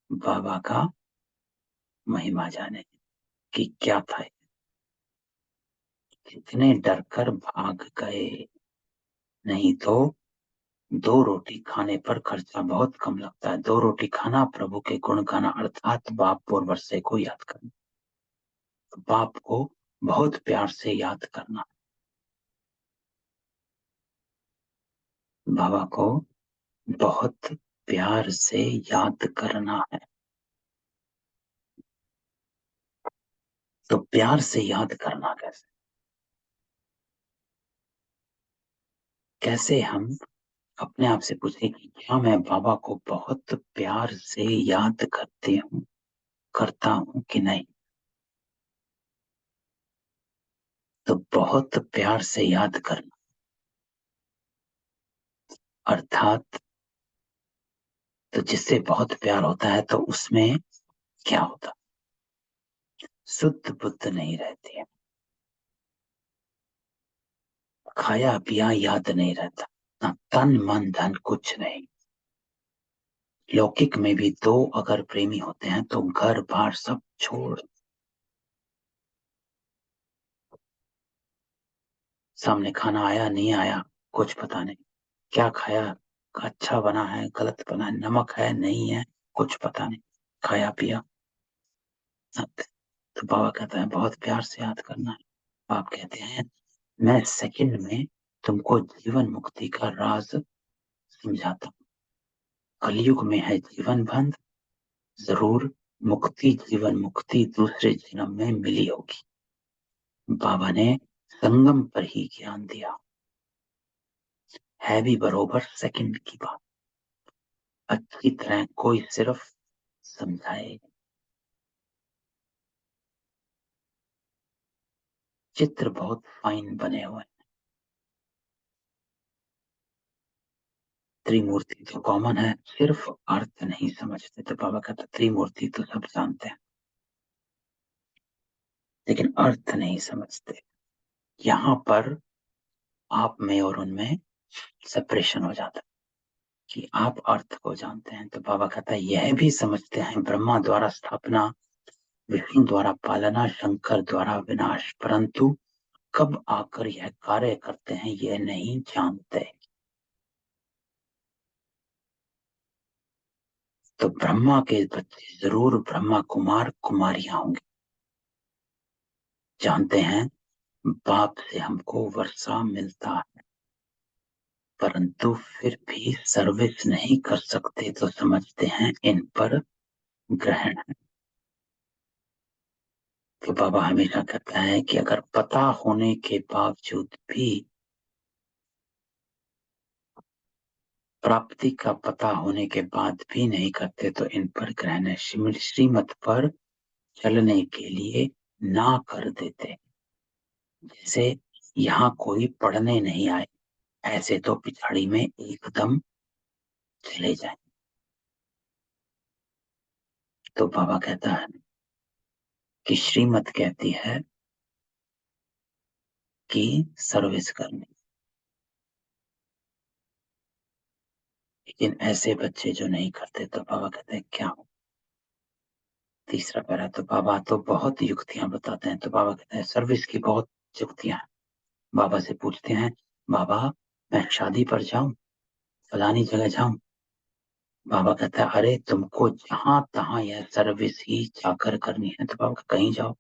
बाबा का महिमा जाने कि क्या था। कितने डर कर भाग गए, नहीं तो 2 रोटी खाने पर खर्चा बहुत कम लगता है। 2 रोटी खाना, प्रभु के गुण गाना, अर्थात बाप और वर्षे को याद करना। बाप को बहुत प्यार से याद करना, बाबा को बहुत प्यार से याद करना है। तो प्यार से याद करना कैसे, कैसे हम अपने आप से पूछे कि क्या मैं बाबा को बहुत प्यार से याद करता हूं कि नहीं। तो बहुत प्यार से याद करना, अर्थात तो जिससे बहुत प्यार होता है तो उसमें क्या होता, शुद्ध बुद्ध नहीं रहती है, खाया पिया याद नहीं रहता, ना तन मन धन कुछ नहीं। लौकिक में भी दो अगर प्रेमी होते हैं तो घर बार सब छोड़, सामने खाना आया नहीं आया कुछ पता नहीं, क्या खाया अच्छा बना है, गलत बना है, नमक है नहीं है, कुछ पता नहीं, खाया पिया। तो बाबा कहता है बहुत प्यार से याद करना है। आप कहते हैं मैं सेकंड में तुमको जीवन मुक्ति का राज समझाता हूँ। कलयुग में है जीवन बंध, जरूर मुक्ति जीवन मुक्ति दूसरे जन्म में मिली होगी। बाबा ने संगम पर ही ज्ञान दिया, है भी बरोबर सेकंड की बात। अच्छी तरह कोई सिर्फ समझाए। चित्र बहुत फाइन बने हुए हैं। त्रिमूर्ति तो कॉमन है, सिर्फ अर्थ नहीं समझते। तो बाबा कहता त्रिमूर्ति तो सब जानते हैं, लेकिन अर्थ नहीं समझते। यहाँ पर आप में और उनमें सेपरेशन हो जाता है कि आप अर्थ को जानते हैं। तो बाबा कहता है यह भी समझते हैं ब्रह्मा द्वारा स्थापना, विष्णु द्वारा पालना, शंकर द्वारा विनाश, परंतु कब आकर यह कार्य करते हैं यह नहीं जानते। तो ब्रह्मा के बच्चे जरूर ब्रह्मा कुमार कुमारियां होंगे। जानते हैं बाप से हमको वर्षा मिलता है, परंतु फिर भी सर्विस नहीं कर सकते तो समझते हैं इन पर ग्रहण है। तो बाबा हमेशा कहता है कि अगर पता होने के बावजूद भी, प्राप्ति का पता होने के बाद भी नहीं करते तो इन पर ग्रहण है। श्रीमत पर चलने के लिए ना कर देते। जैसे यहाँ कोई पढ़ने नहीं आए, ऐसे तो पिछाड़ी में एकदम चले जाए। तो बाबा कहता है कि श्रीमत कहती है कि सर्विस करनी, लेकिन ऐसे बच्चे जो नहीं करते तो बाबा कहते हैं क्या हो। तीसरा पैरा, तो बाबा तो बहुत युक्तियां बताते हैं। तो बाबा कहते हैं सर्विस की बहुत युक्तियां हैं। बाबा से पूछते हैं बाबा मैं शादी पर जाऊं, फलानी जगह जाऊं। बाबा कहता है अरे तुमको जहां तहां यह सर्विस ही जाकर करनी है। तो बाबा कहीं जाओ,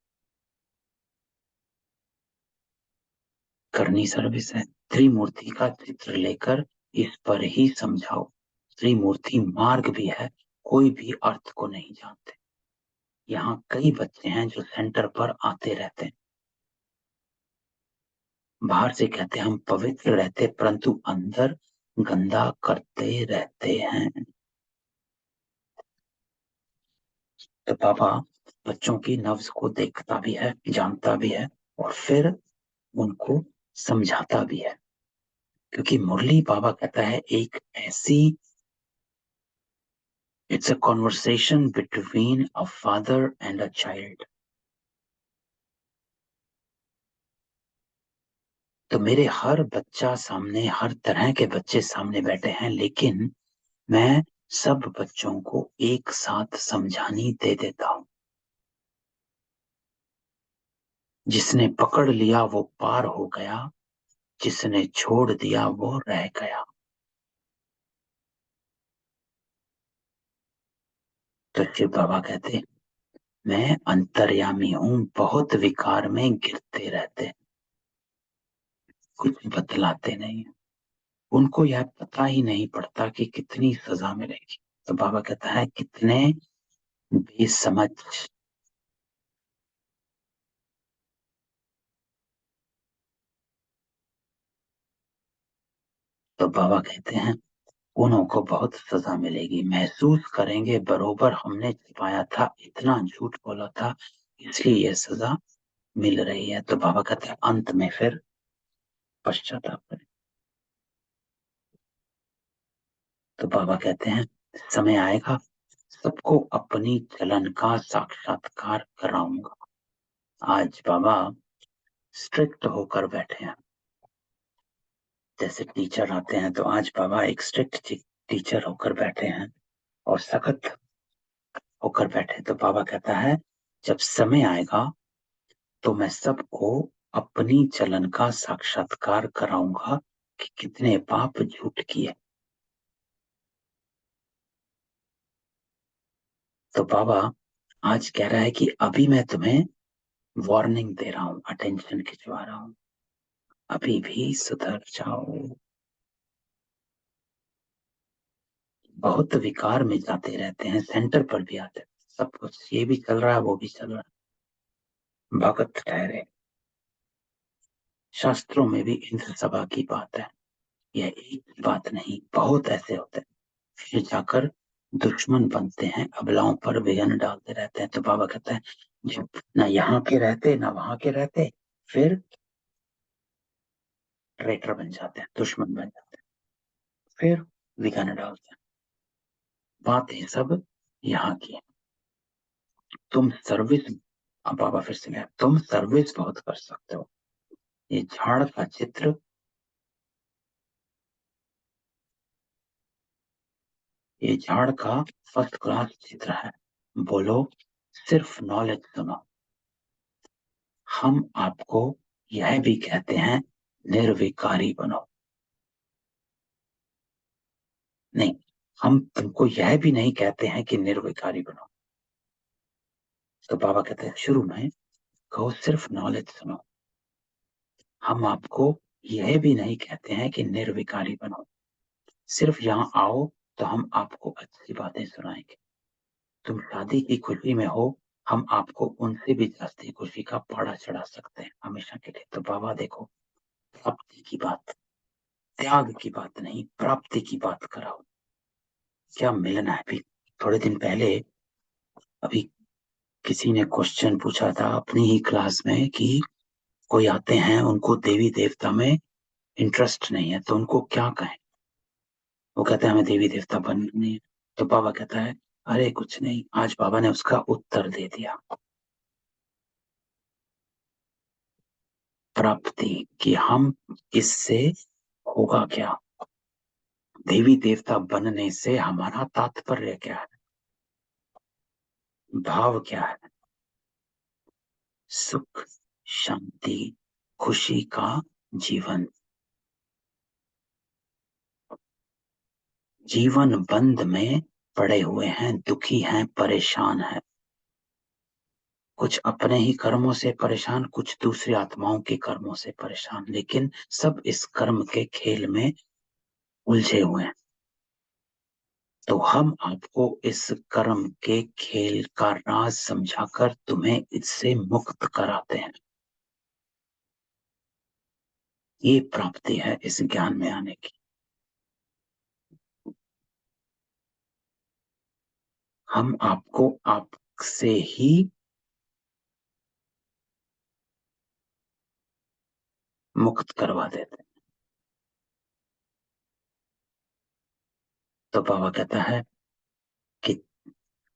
करनी सर्विस है। त्रिमूर्ति का चित्र लेकर इस पर ही समझाओ। त्रिमूर्ति मार्ग भी है, कोई भी अर्थ को नहीं जानते। यहाँ कई बच्चे हैं जो सेंटर पर आते रहते हैं, बाहर से कहते हैं हम पवित्र रहते, परंतु अंदर गंदा करते रहते हैं। तो बाबा बच्चों की नफ्स को देखता भी है, जानता भी है, और फिर उनको समझाता भी है। क्योंकि मुरली बाबा कहता है एक ऐसी, it's a conversation between a father and a child. तो मेरे हर बच्चा सामने, हर तरह के बच्चे सामने बैठे हैं, लेकिन मैं सब बच्चों को एक साथ समझानी दे देता हूं। जिसने पकड़ लिया वो पार हो गया, जिसने छोड़ दिया वो रह गया। तो शिव बाबा कहते मैं अंतर्यामी हूं, बहुत विकार में गिरते रहते, कुछ बतलाते नहीं। उनको यह पता ही नहीं पड़ता कि कितनी सजा मिलेगी। तो बाबा कहता है कितने बेसमझ। तो बाबा कहते हैं उन्हों को बहुत सजा मिलेगी, महसूस करेंगे बरोबर हमने छिपाया था, इतना झूठ बोला था, इसलिए यह सजा मिल रही है। तो बाबा कहते हैं अंत में फिर पश्चाताप करें। तो बाबा कहते हैं समय आएगा सबको अपनी चलन का साक्षात्कार कराऊंगा। आज बाबा स्ट्रिक्ट होकर बैठे हैं, जैसे टीचर आते हैं, तो आज बाबा एक स्ट्रिक्ट टीचर होकर बैठे हैं और सख्त होकर बैठे। तो बाबा कहता है जब समय आएगा तो मैं सबको अपनी चलन का साक्षात्कार कराऊंगा कि कितने पाप झूठ किए। तो बाबा आज कह रहा है कि अभी मैं तुम्हें वार्निंग दे रहा हूं, अटेंशन खिंचवा रहा हूं, अभी भी सुधर जाओ। बहुत विकार में जाते रहते हैं, सेंटर पर भी आते हैं, सब कुछ ये भी चल रहा है वो भी चल रहा है, भगत ठहरे। शास्त्रों में भी इंद्र सभा की बात है, यह एक बात नहीं, बहुत ऐसे होते हैं, फिर जाकर दुश्मन बनते हैं, अबलाओं पर विघन डालते रहते हैं। तो बाबा कहता है जब ना यहाँ के रहते ना वहां के रहते, फिर ट्रेटर बन जाते हैं, दुश्मन बन जाते हैं, फिर विघन डालते हैं। बातें सब यहाँ की है। तुम सर्विस, अब बाबा फिर से गया, तुम सर्विस बहुत कर सकते हो। ये झाड़ का चित्र, ये झाड़ का फर्स्ट क्लास चित्र है। बोलो सिर्फ नॉलेज सुनो। हम आपको यह भी कहते हैं निर्विकारी बनो। नहीं, हम तुमको यह भी नहीं कहते हैं कि निर्विकारी बनो। तो बाबा कहते हैं शुरू में कहो सिर्फ नॉलेज सुनो। हम आपको यह भी नहीं कहते हैं कि निर्विकारी बनो, सिर्फ यहाँ आओ तो हम आपको अच्छी बातें सुनाएंगे। तुम शादी की खुशी में हो, हम आपको उनसे भी जास्ती खुशी का पहाड़ा चढ़ा सकते हैं हमेशा के लिए। तो बाबा देखो, प्राप्ति की बात, त्याग की बात नहीं, प्राप्ति की बात कराओ। क्या मिलना है? अभी थोड़े दिन पहले अभी किसी ने क्वेश्चन पूछा था अपनी ही क्लास में कि कोई आते हैं उनको देवी देवता में इंटरेस्ट नहीं है तो उनको क्या कहें। वो कहते हैं हमें देवी देवता बननी है। तो बाबा कहता है अरे कुछ नहीं, आज बाबा ने उसका उत्तर दे दिया। प्राप्ति कि हम इससे होगा क्या, देवी देवता बनने से हमारा तात्पर्य क्या है, भाव क्या है। सुख, शांति, खुशी का जीवन। जीवन बंध में पड़े हुए हैं, दुखी हैं, परेशान हैं, कुछ अपने ही कर्मों से परेशान, कुछ दूसरी आत्माओं के कर्मों से परेशान, लेकिन सब इस कर्म के खेल में उलझे हुए हैं। तो हम आपको इस कर्म के खेल का राज समझाकर तुम्हें इससे मुक्त कराते हैं। ये प्राप्ति है इस ज्ञान में आने की। हम आपको आपसे ही मुक्त करवा देते हैं। तो बाबा कहता है कि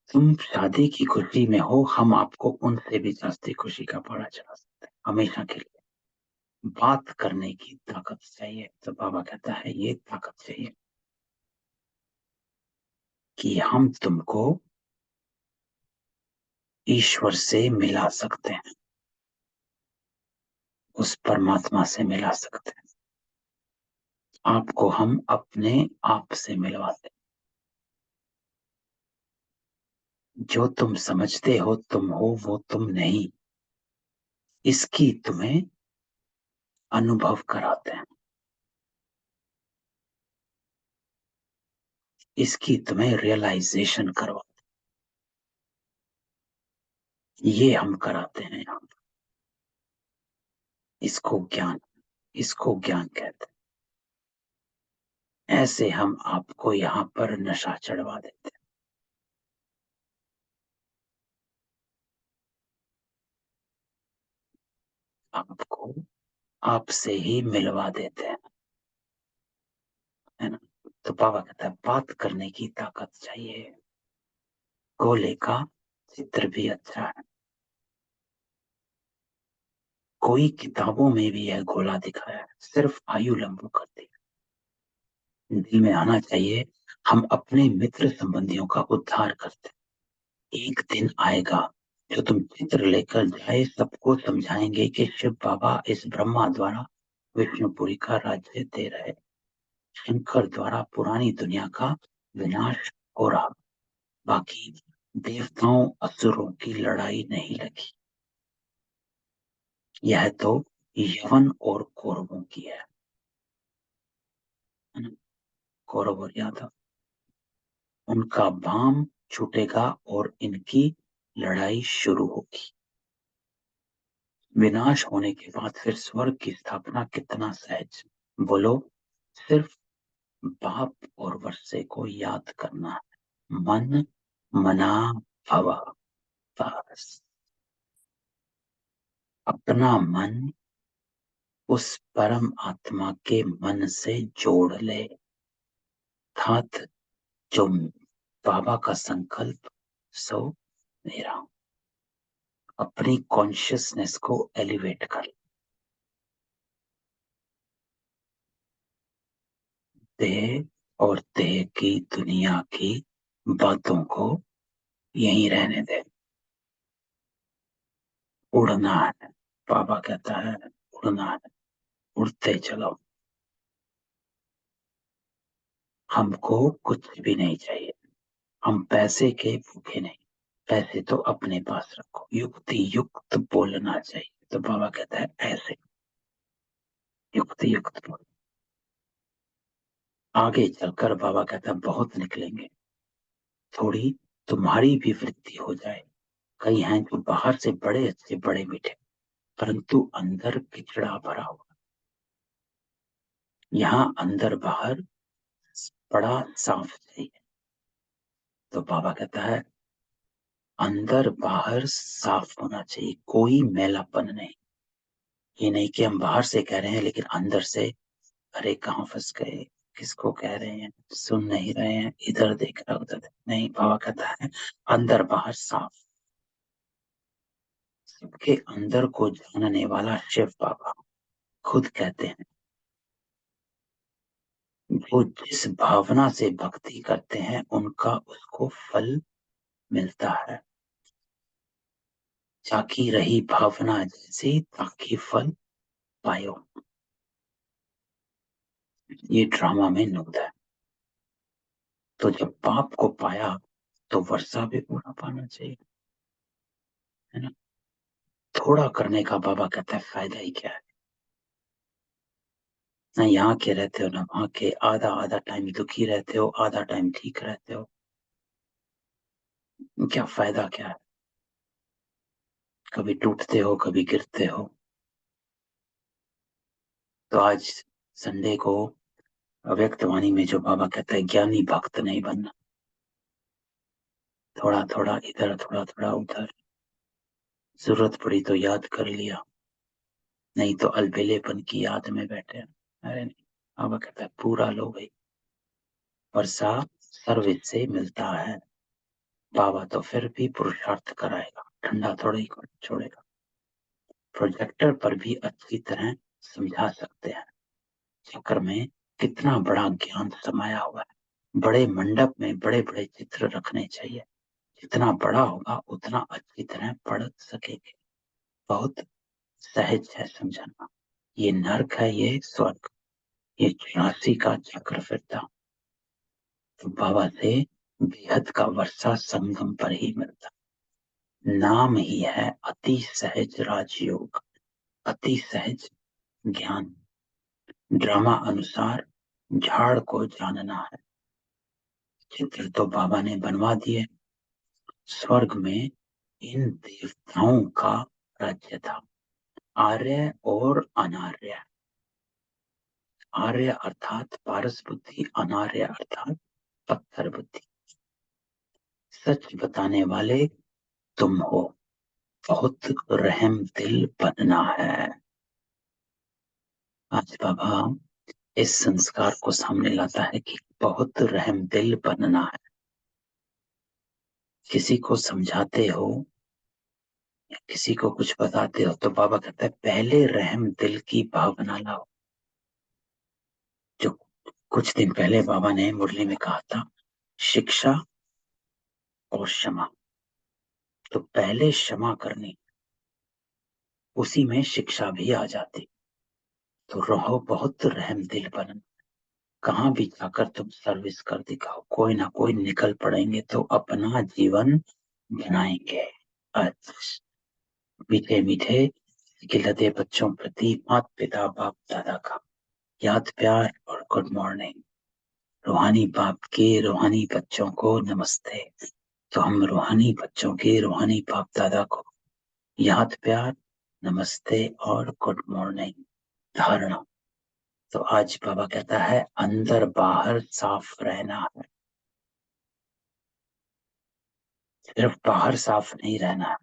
तुम शादी की खुशी में हो, हम आपको उनसे भी जास्ती खुशी का पहाड़ा चढ़ा सकते हैं हमेशा के लिए। बात करने की ताकत चाहिए। तो बाबा कहता है ये ताकत चाहिए कि हम तुमको ईश्वर से मिला सकते हैं, उस परमात्मा से मिला सकते हैं, आपको हम अपने आप से मिलवाते हैं। जो तुम समझते हो तुम हो वो तुम नहीं, इसकी तुम्हें अनुभव कराते हैं, इसकी तुम्हें रियलाइजेशन करवाते हैं। ये हम कराते हैं यहाँ, इसको ज्ञान कहते हैं। ऐसे हम आपको यहाँ पर नशा चढ़वा देते हैं, आपको आपसे ही मिलवा देते हैं, है ना। तो बाबा कहता है बात करने की ताकत चाहिए। गोले का चित्र भी अच्छा है, कोई किताबों में भी यह गोला दिखाया है, सिर्फ आयु लंबू करती है। दिल में आना चाहिए हम अपने मित्र संबंधियों का उद्धार करते हैं। एक दिन आएगा जो तुम चित्र लेकर जाए सबको समझाएंगे कि शिव बाबा इस ब्रह्मा द्वारा विष्णुपुरी का राज्य दे रहे, शंकर द्वारा पुरानी दुनिया का विनाश हो रहा। बाकी देवताओं असुरों की लड़ाई नहीं लगी, यह तो यवन और कौरवों की है ना? कौरव और यादव, उनका बाम छूटेगा और इनकी लड़ाई शुरू होगी। विनाश होने के बाद फिर स्वर्ग की स्थापना कितना सहज। बोलो, सिर्फ बाप और वर्षे को याद करना है। मन मना भव, बस अपना मन उस परम आत्मा के मन से जोड़ ले। अर्थात जो बाबा का संकल्प, सो मेरा। अपनी कॉन्शियसनेस को एलिवेट कर। देह और देह की दुनिया की बातों को यहीं रहने दे। उड़ना है, बाबा कहता है उड़ना है, उड़ते चलो। हमको कुछ भी नहीं चाहिए, हम पैसे के भूखे नहीं। पैसे तो अपने पास रखो, युक्ति युक्त बोलना चाहिए। तो बाबा कहता है ऐसे युक्ति युक्त बोल। आगे चलकर बाबा कहता है बहुत निकलेंगे, थोड़ी तुम्हारी भी वृद्धि हो जाए। कई हैं जो बाहर से बड़े अच्छे बड़े मीठे, परंतु अंदर किचड़ा भरा हुआ। यहाँ अंदर बाहर बड़ा साफ चाहिए। तो बाबा कहता है अंदर बाहर साफ होना चाहिए, कोई मैलापन नहीं। ये नहीं कि हम बाहर से कह रहे हैं लेकिन अंदर से अरे कहाँ फंस गए, किसको कह रहे हैं, सुन नहीं रहे हैं, इधर देख रहा उधर देख। नहीं, बाबा कहता है अंदर बाहर साफ। सबके अंदर को जानने वाला शिव बाबा खुद कहते हैं वो जिस भावना से भक्ति करते हैं उनका उसको फल मिलता है। जाकी रही भावना जैसी ताकि फल पायो। ये ड्रामा में नुक्ता है। तो जब पाप को पाया तो वर्षा भी पूरा पाना चाहिए, है ना? थोड़ा करने का बाबा कहता है फायदा ही क्या है। ना यहाँ के रहते हो ना वहां के, आधा आधा टाइम दुखी रहते हो, आधा टाइम ठीक रहते हो। क्या फायदा क्या है? कभी टूटते हो कभी गिरते हो। तो आज संडे को अव्यक्तवाणी में जो बाबा कहता है ज्ञानी भक्त नहीं बनना, थोड़ा थोड़ा इधर थोड़ा थोड़ा उधर, जरूरत पड़ी तो याद कर लिया, नहीं तो अलबेलेपन की याद में बैठे। अरे नहीं, बाबा कहता है पूरा लो भाई। वर्षा सर्विस से मिलता है। बाबा तो फिर भी पुरुषार्थ कराएगा, ठंडा थोड़ा ही छोड़ेगा। प्रोजेक्टर पर भी अच्छी तरह समझा सकते हैं चक्र में कितना बड़ा ज्ञान समाया हुआ है। बड़े मंडप में बड़े बड़े चित्र रखने चाहिए, जितना बड़ा होगा उतना अच्छी तरह पढ़ सकेंगे। बहुत सहज है समझना। ये नर्क है, ये स्वर्ग, ये 84 का चक्र फिरता। तो बाबा से बेहद का वर्षा संगम पर ही मिलता। नाम ही है अति सहज राजयोग, अति सहज ज्ञान। ड्रामा अनुसार झाड़ को जानना है। चित्र तो बाबा ने बनवा दिए। स्वर्ग में इन देवताओं का राज्य था, आर्य और अनार्य। आर्य अर्थात पारस बुद्धि, अनार्य अर्थात पत्थर बुद्धि। सच बताने वाले तुम हो, बहुत रहम दिल बनना है। आज बाबा इस संस्कार को सामने लाता है कि बहुत रहम दिल बनना है। किसी को समझाते हो या किसी को कुछ बताते हो तो बाबा कहता है पहले रहम दिल की भावना लाओ। जो कुछ दिन पहले बाबा ने मुरली में कहा था, शिक्षा और क्षमा। तो पहले क्षमा करनी, उसी में शिक्षा भी आ जाती। तो रहो बहुत रहम दिल बनना। कहाँ भी जाकर तुम सर्विस कर दिखाओ, कोई ना कोई निकल पड़ेंगे तो अपना जीवन बनाएंगे। आज मीठे मीठे खिलते बच्चों प्रति माता पिता बाप दादा का याद प्यार और गुड मॉर्निंग। रूहानी बाप के रूहानी बच्चों को नमस्ते। तो हम रूहानी बच्चों के रूहानी बाप दादा को याद प्यार नमस्ते और गुड मॉर्निंग। धारणा। तो आज बाबा कहता है अंदर बाहर साफ रहना है। सिर्फ बाहर साफ नहीं रहना है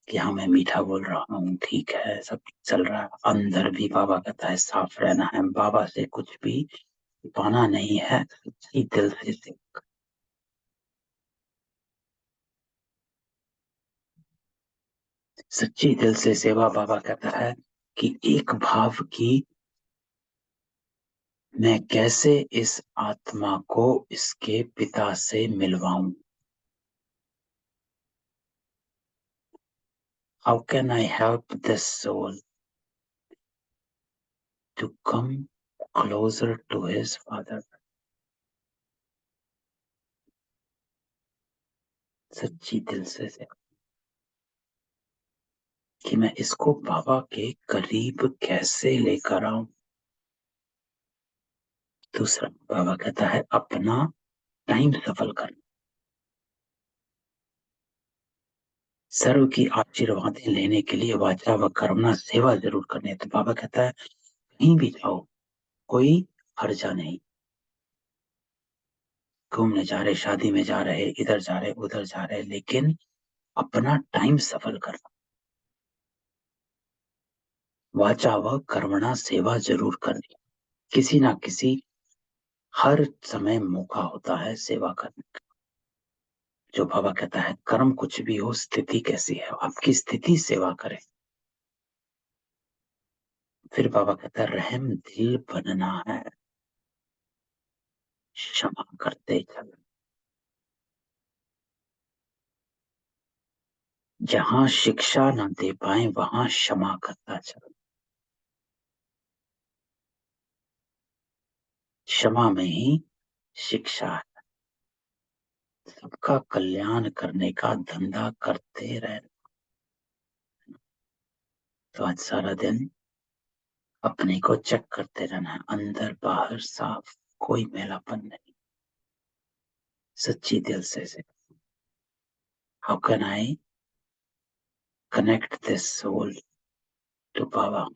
कि हाँ मैं मीठा बोल रहा हूँ, ठीक है, सब चल रहा है। अंदर भी बाबा कहता है साफ रहना है। बाबा से कुछ भी पाना नहीं है, सच्ची दिल से सच्ची दिल से सेवा। बाबा कहता है कि एक भाव की मैं कैसे इस आत्मा को इसके पिता से मिलवाऊं। How can I help this soul to come closer to his father. सच्ची दिल से कि मैं इसको बाबा के करीब कैसे लेकर आऊं। दूसरा बाबा कहता है अपना टाइम सफल कर। सर्व की आशीर्वादें लेने के लिए वाचा व कर्मणा सेवा जरूर करनी है। तो बाबा कहता है कहीं भी जाओ, कोई हर्जा नहीं। घूमने जा रहे, शादी में जा रहे, इधर जा रहे, उधर जा रहे, लेकिन अपना टाइम सफल करना। वाचा व कर्मणा सेवा जरूर करनी। किसी ना किसी हर समय मौका होता है सेवा करने का। जो बाबा कहता है कर्म कुछ भी हो, स्थिति कैसी है, आपकी स्थिति सेवा करें। फिर बाबा कहता है रहम दिल बनना है, क्षमा करते चल। जहां शिक्षा न दे पाए वहां क्षमा करता चल। क्षमा में ही शिक्षा है। सबका कल्याण करने का धंधा करते रहे। तो आज सारा दिन अपने को चेक करते रहना है, अंदर बाहर साफ, कोई मैलापन नहीं। सच्ची दिल से how can I connect this soul to Baba.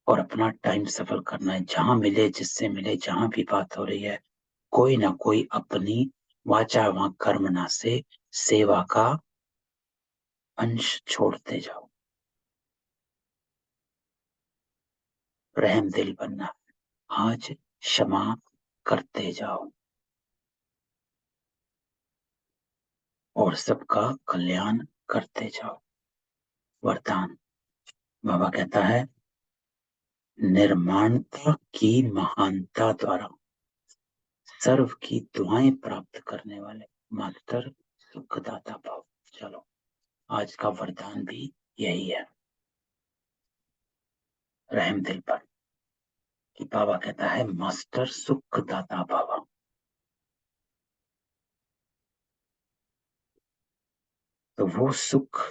और अपना टाइम सफल करना है। जहां मिले, जिससे मिले, जहां भी बात हो रही है, कोई ना कोई अपनी वाचा व कर्मणा से सेवा का अंश छोड़ते जाओ। रहम दिल बनना। आज क्षमा करते जाओ और सबका कल्याण करते जाओ। वरदान। बाबा कहता है निर्माणता की महानता द्वारा सर्व की दुआएं प्राप्त करने वाले मास्टर सुखदाता भव। चलो आज का वरदान भी यही है, रहम दिल पर। कि बाबा कहता है मास्टर सुखदाता भव। तो वो सुख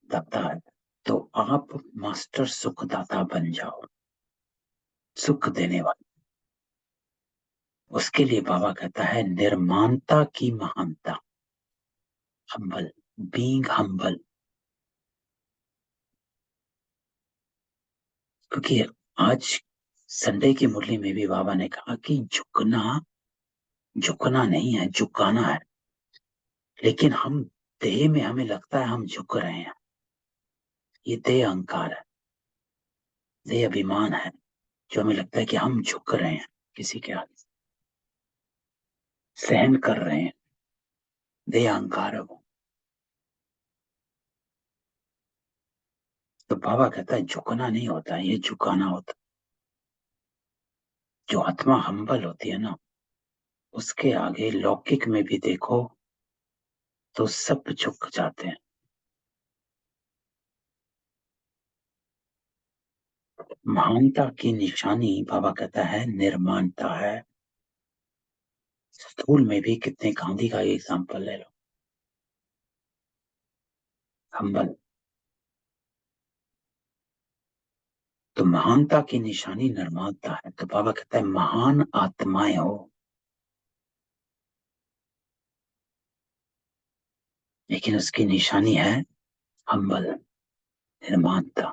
दाता है, तो आप मास्टर सुखदाता बन जाओ, सुख देने वाले। उसके लिए बाबा कहता है निर्माणता की महानता, हम्बल, बीइंग हम्बल। क्योंकि आज संडे की मुरली में भी बाबा ने कहा कि झुकना झुकना नहीं है, झुकाना है। लेकिन हम देह में हमें लगता है हम झुक रहे हैं। ये देह अहंकार है, देह अभिमान है, जो हमें लगता है कि हम झुक रहे हैं किसी के आगे, सहन कर रहे हैं। देह अहंकार है वो। तो बाबा कहता है झुकना नहीं होता, ये झुकाना होता। जो आत्मा हम्बल होती है ना, उसके आगे लौकिक में भी देखो तो सब झुक जाते हैं। महानता की निशानी बाबा कहता है निर्माणता है। स्थूल में भी कितने गांधी का एग्जाम्पल ले लो, हम्बल। तो महानता की निशानी निर्मलता है। तो बाबा कहता है महान आत्माएं हो, लेकिन उसकी निशानी है हम्बल, निर्माणता।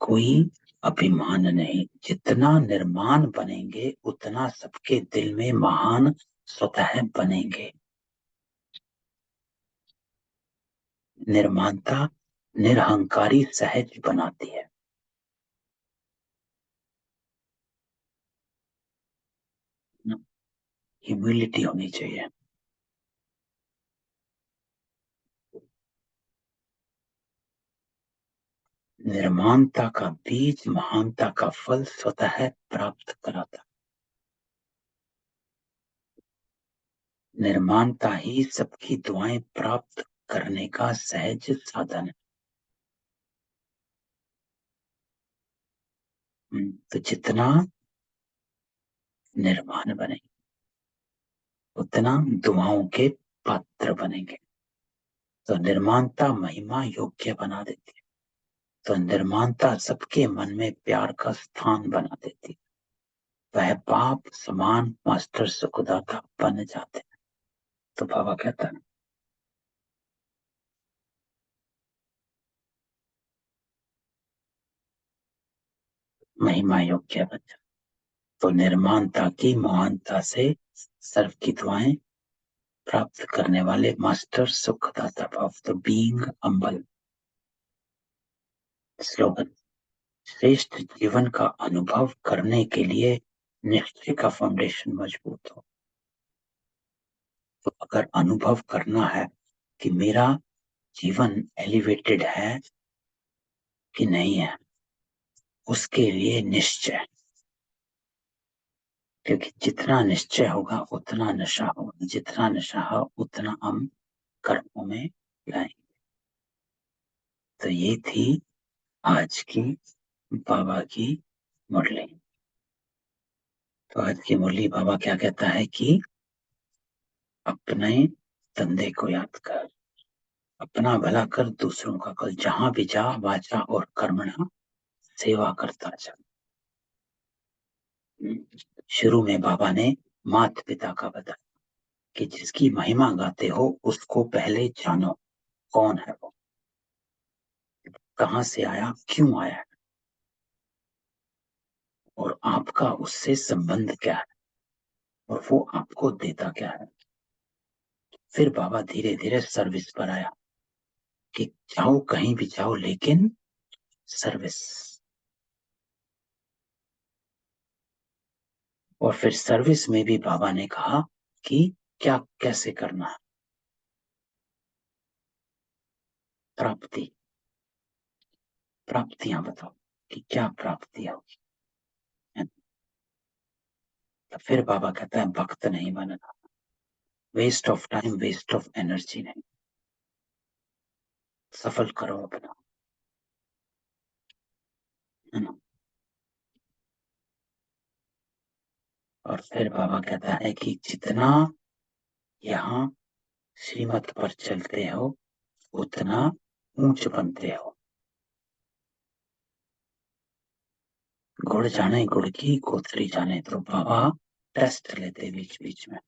कोई अभिमान नहीं। जितना निर्माण बनेंगे उतना सबके दिल में महान स्वतः बनेंगे। निर्माणता निरहंकारी सहज बनाती है। ह्यूमिलिटी होनी चाहिए। निर्माणता का बीज महानता का फल स्वतः प्राप्त कराता। निर्माणता ही सबकी दुआएं प्राप्त करने का सहज साधन है। तो जितना निर्माण बने उतना दुआओं के पात्र बनेंगे। तो निर्माणता महिमा योग्य बना देती है। तो निर्माणता सबके मन में प्यार का स्थान बना देती है। वह बाप समान मास्टर सुखदाता बन जाते हैं। तो बाबा कहता है महिमा योग्य बन जाते। तो निर्माणता की महानता से सर्व की दुआएं प्राप्त करने वाले मास्टर सुखदाता भाव। तो बीइंग हम्बल। स्लोगन, श्रेष्ठ जीवन का अनुभव करने के लिए निश्चय का फाउंडेशन मजबूत हो। तो अगर अनुभव करना है कि मेरा जीवन एलिवेटेड है कि नहीं है, उसके लिए निश्चय, क्योंकि जितना निश्चय होगा उतना नशा होगा, जितना नशा हो उतना हम कर्मों में लाएंगे। तो ये थी आज की बाबा की मुरली। तो आज की मुरली बाबा क्या कहता है कि अपने धंधे को याद कर, अपना भला कर, दूसरों का कल, जहां भी जा वाचा और कर्मणा सेवा करता जा। शुरू में बाबा ने माता पिता का बताया कि जिसकी महिमा गाते हो उसको पहले जानो, कौन है वो, कहां से आया, क्यों आया, और आपका उससे संबंध क्या है, और वो आपको देता क्या है। फिर बाबा धीरे धीरे सर्विस पर आया कि जाओ कहीं भी जाओ लेकिन सर्विस। और फिर सर्विस में भी बाबा ने कहा कि क्या कैसे करना है। प्राप्ति, प्राप्तियां बताओ कि क्या प्राप्ति होगी। तो फिर बाबा कहता है भक्त नहीं बनना, waste of time, waste of energy नहीं, सफल करो अपना, है ना। और फिर बाबा कहता है कि जितना यहाँ श्रीमत पर चलते हो उतना ऊंच बनते हो। गुड़ जाने गुड़ की कोतरी जाने। तो बाबा टेस्ट लेते बीच बीच में।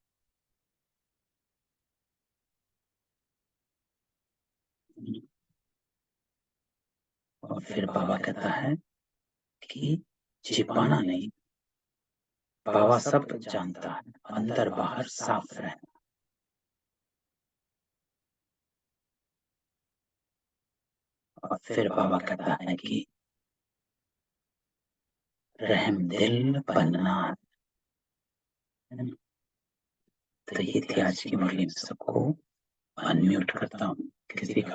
और फिर बाबा कहता है कि छिपाना नहीं, बाबा सब जानता है, अंदर बाहर साफ रहना। और फिर बाबा कहता है कि रहम दिल बनना है। तो ये थी आज की मुरली। सबको अनम्यूट करता हूँ, किसी का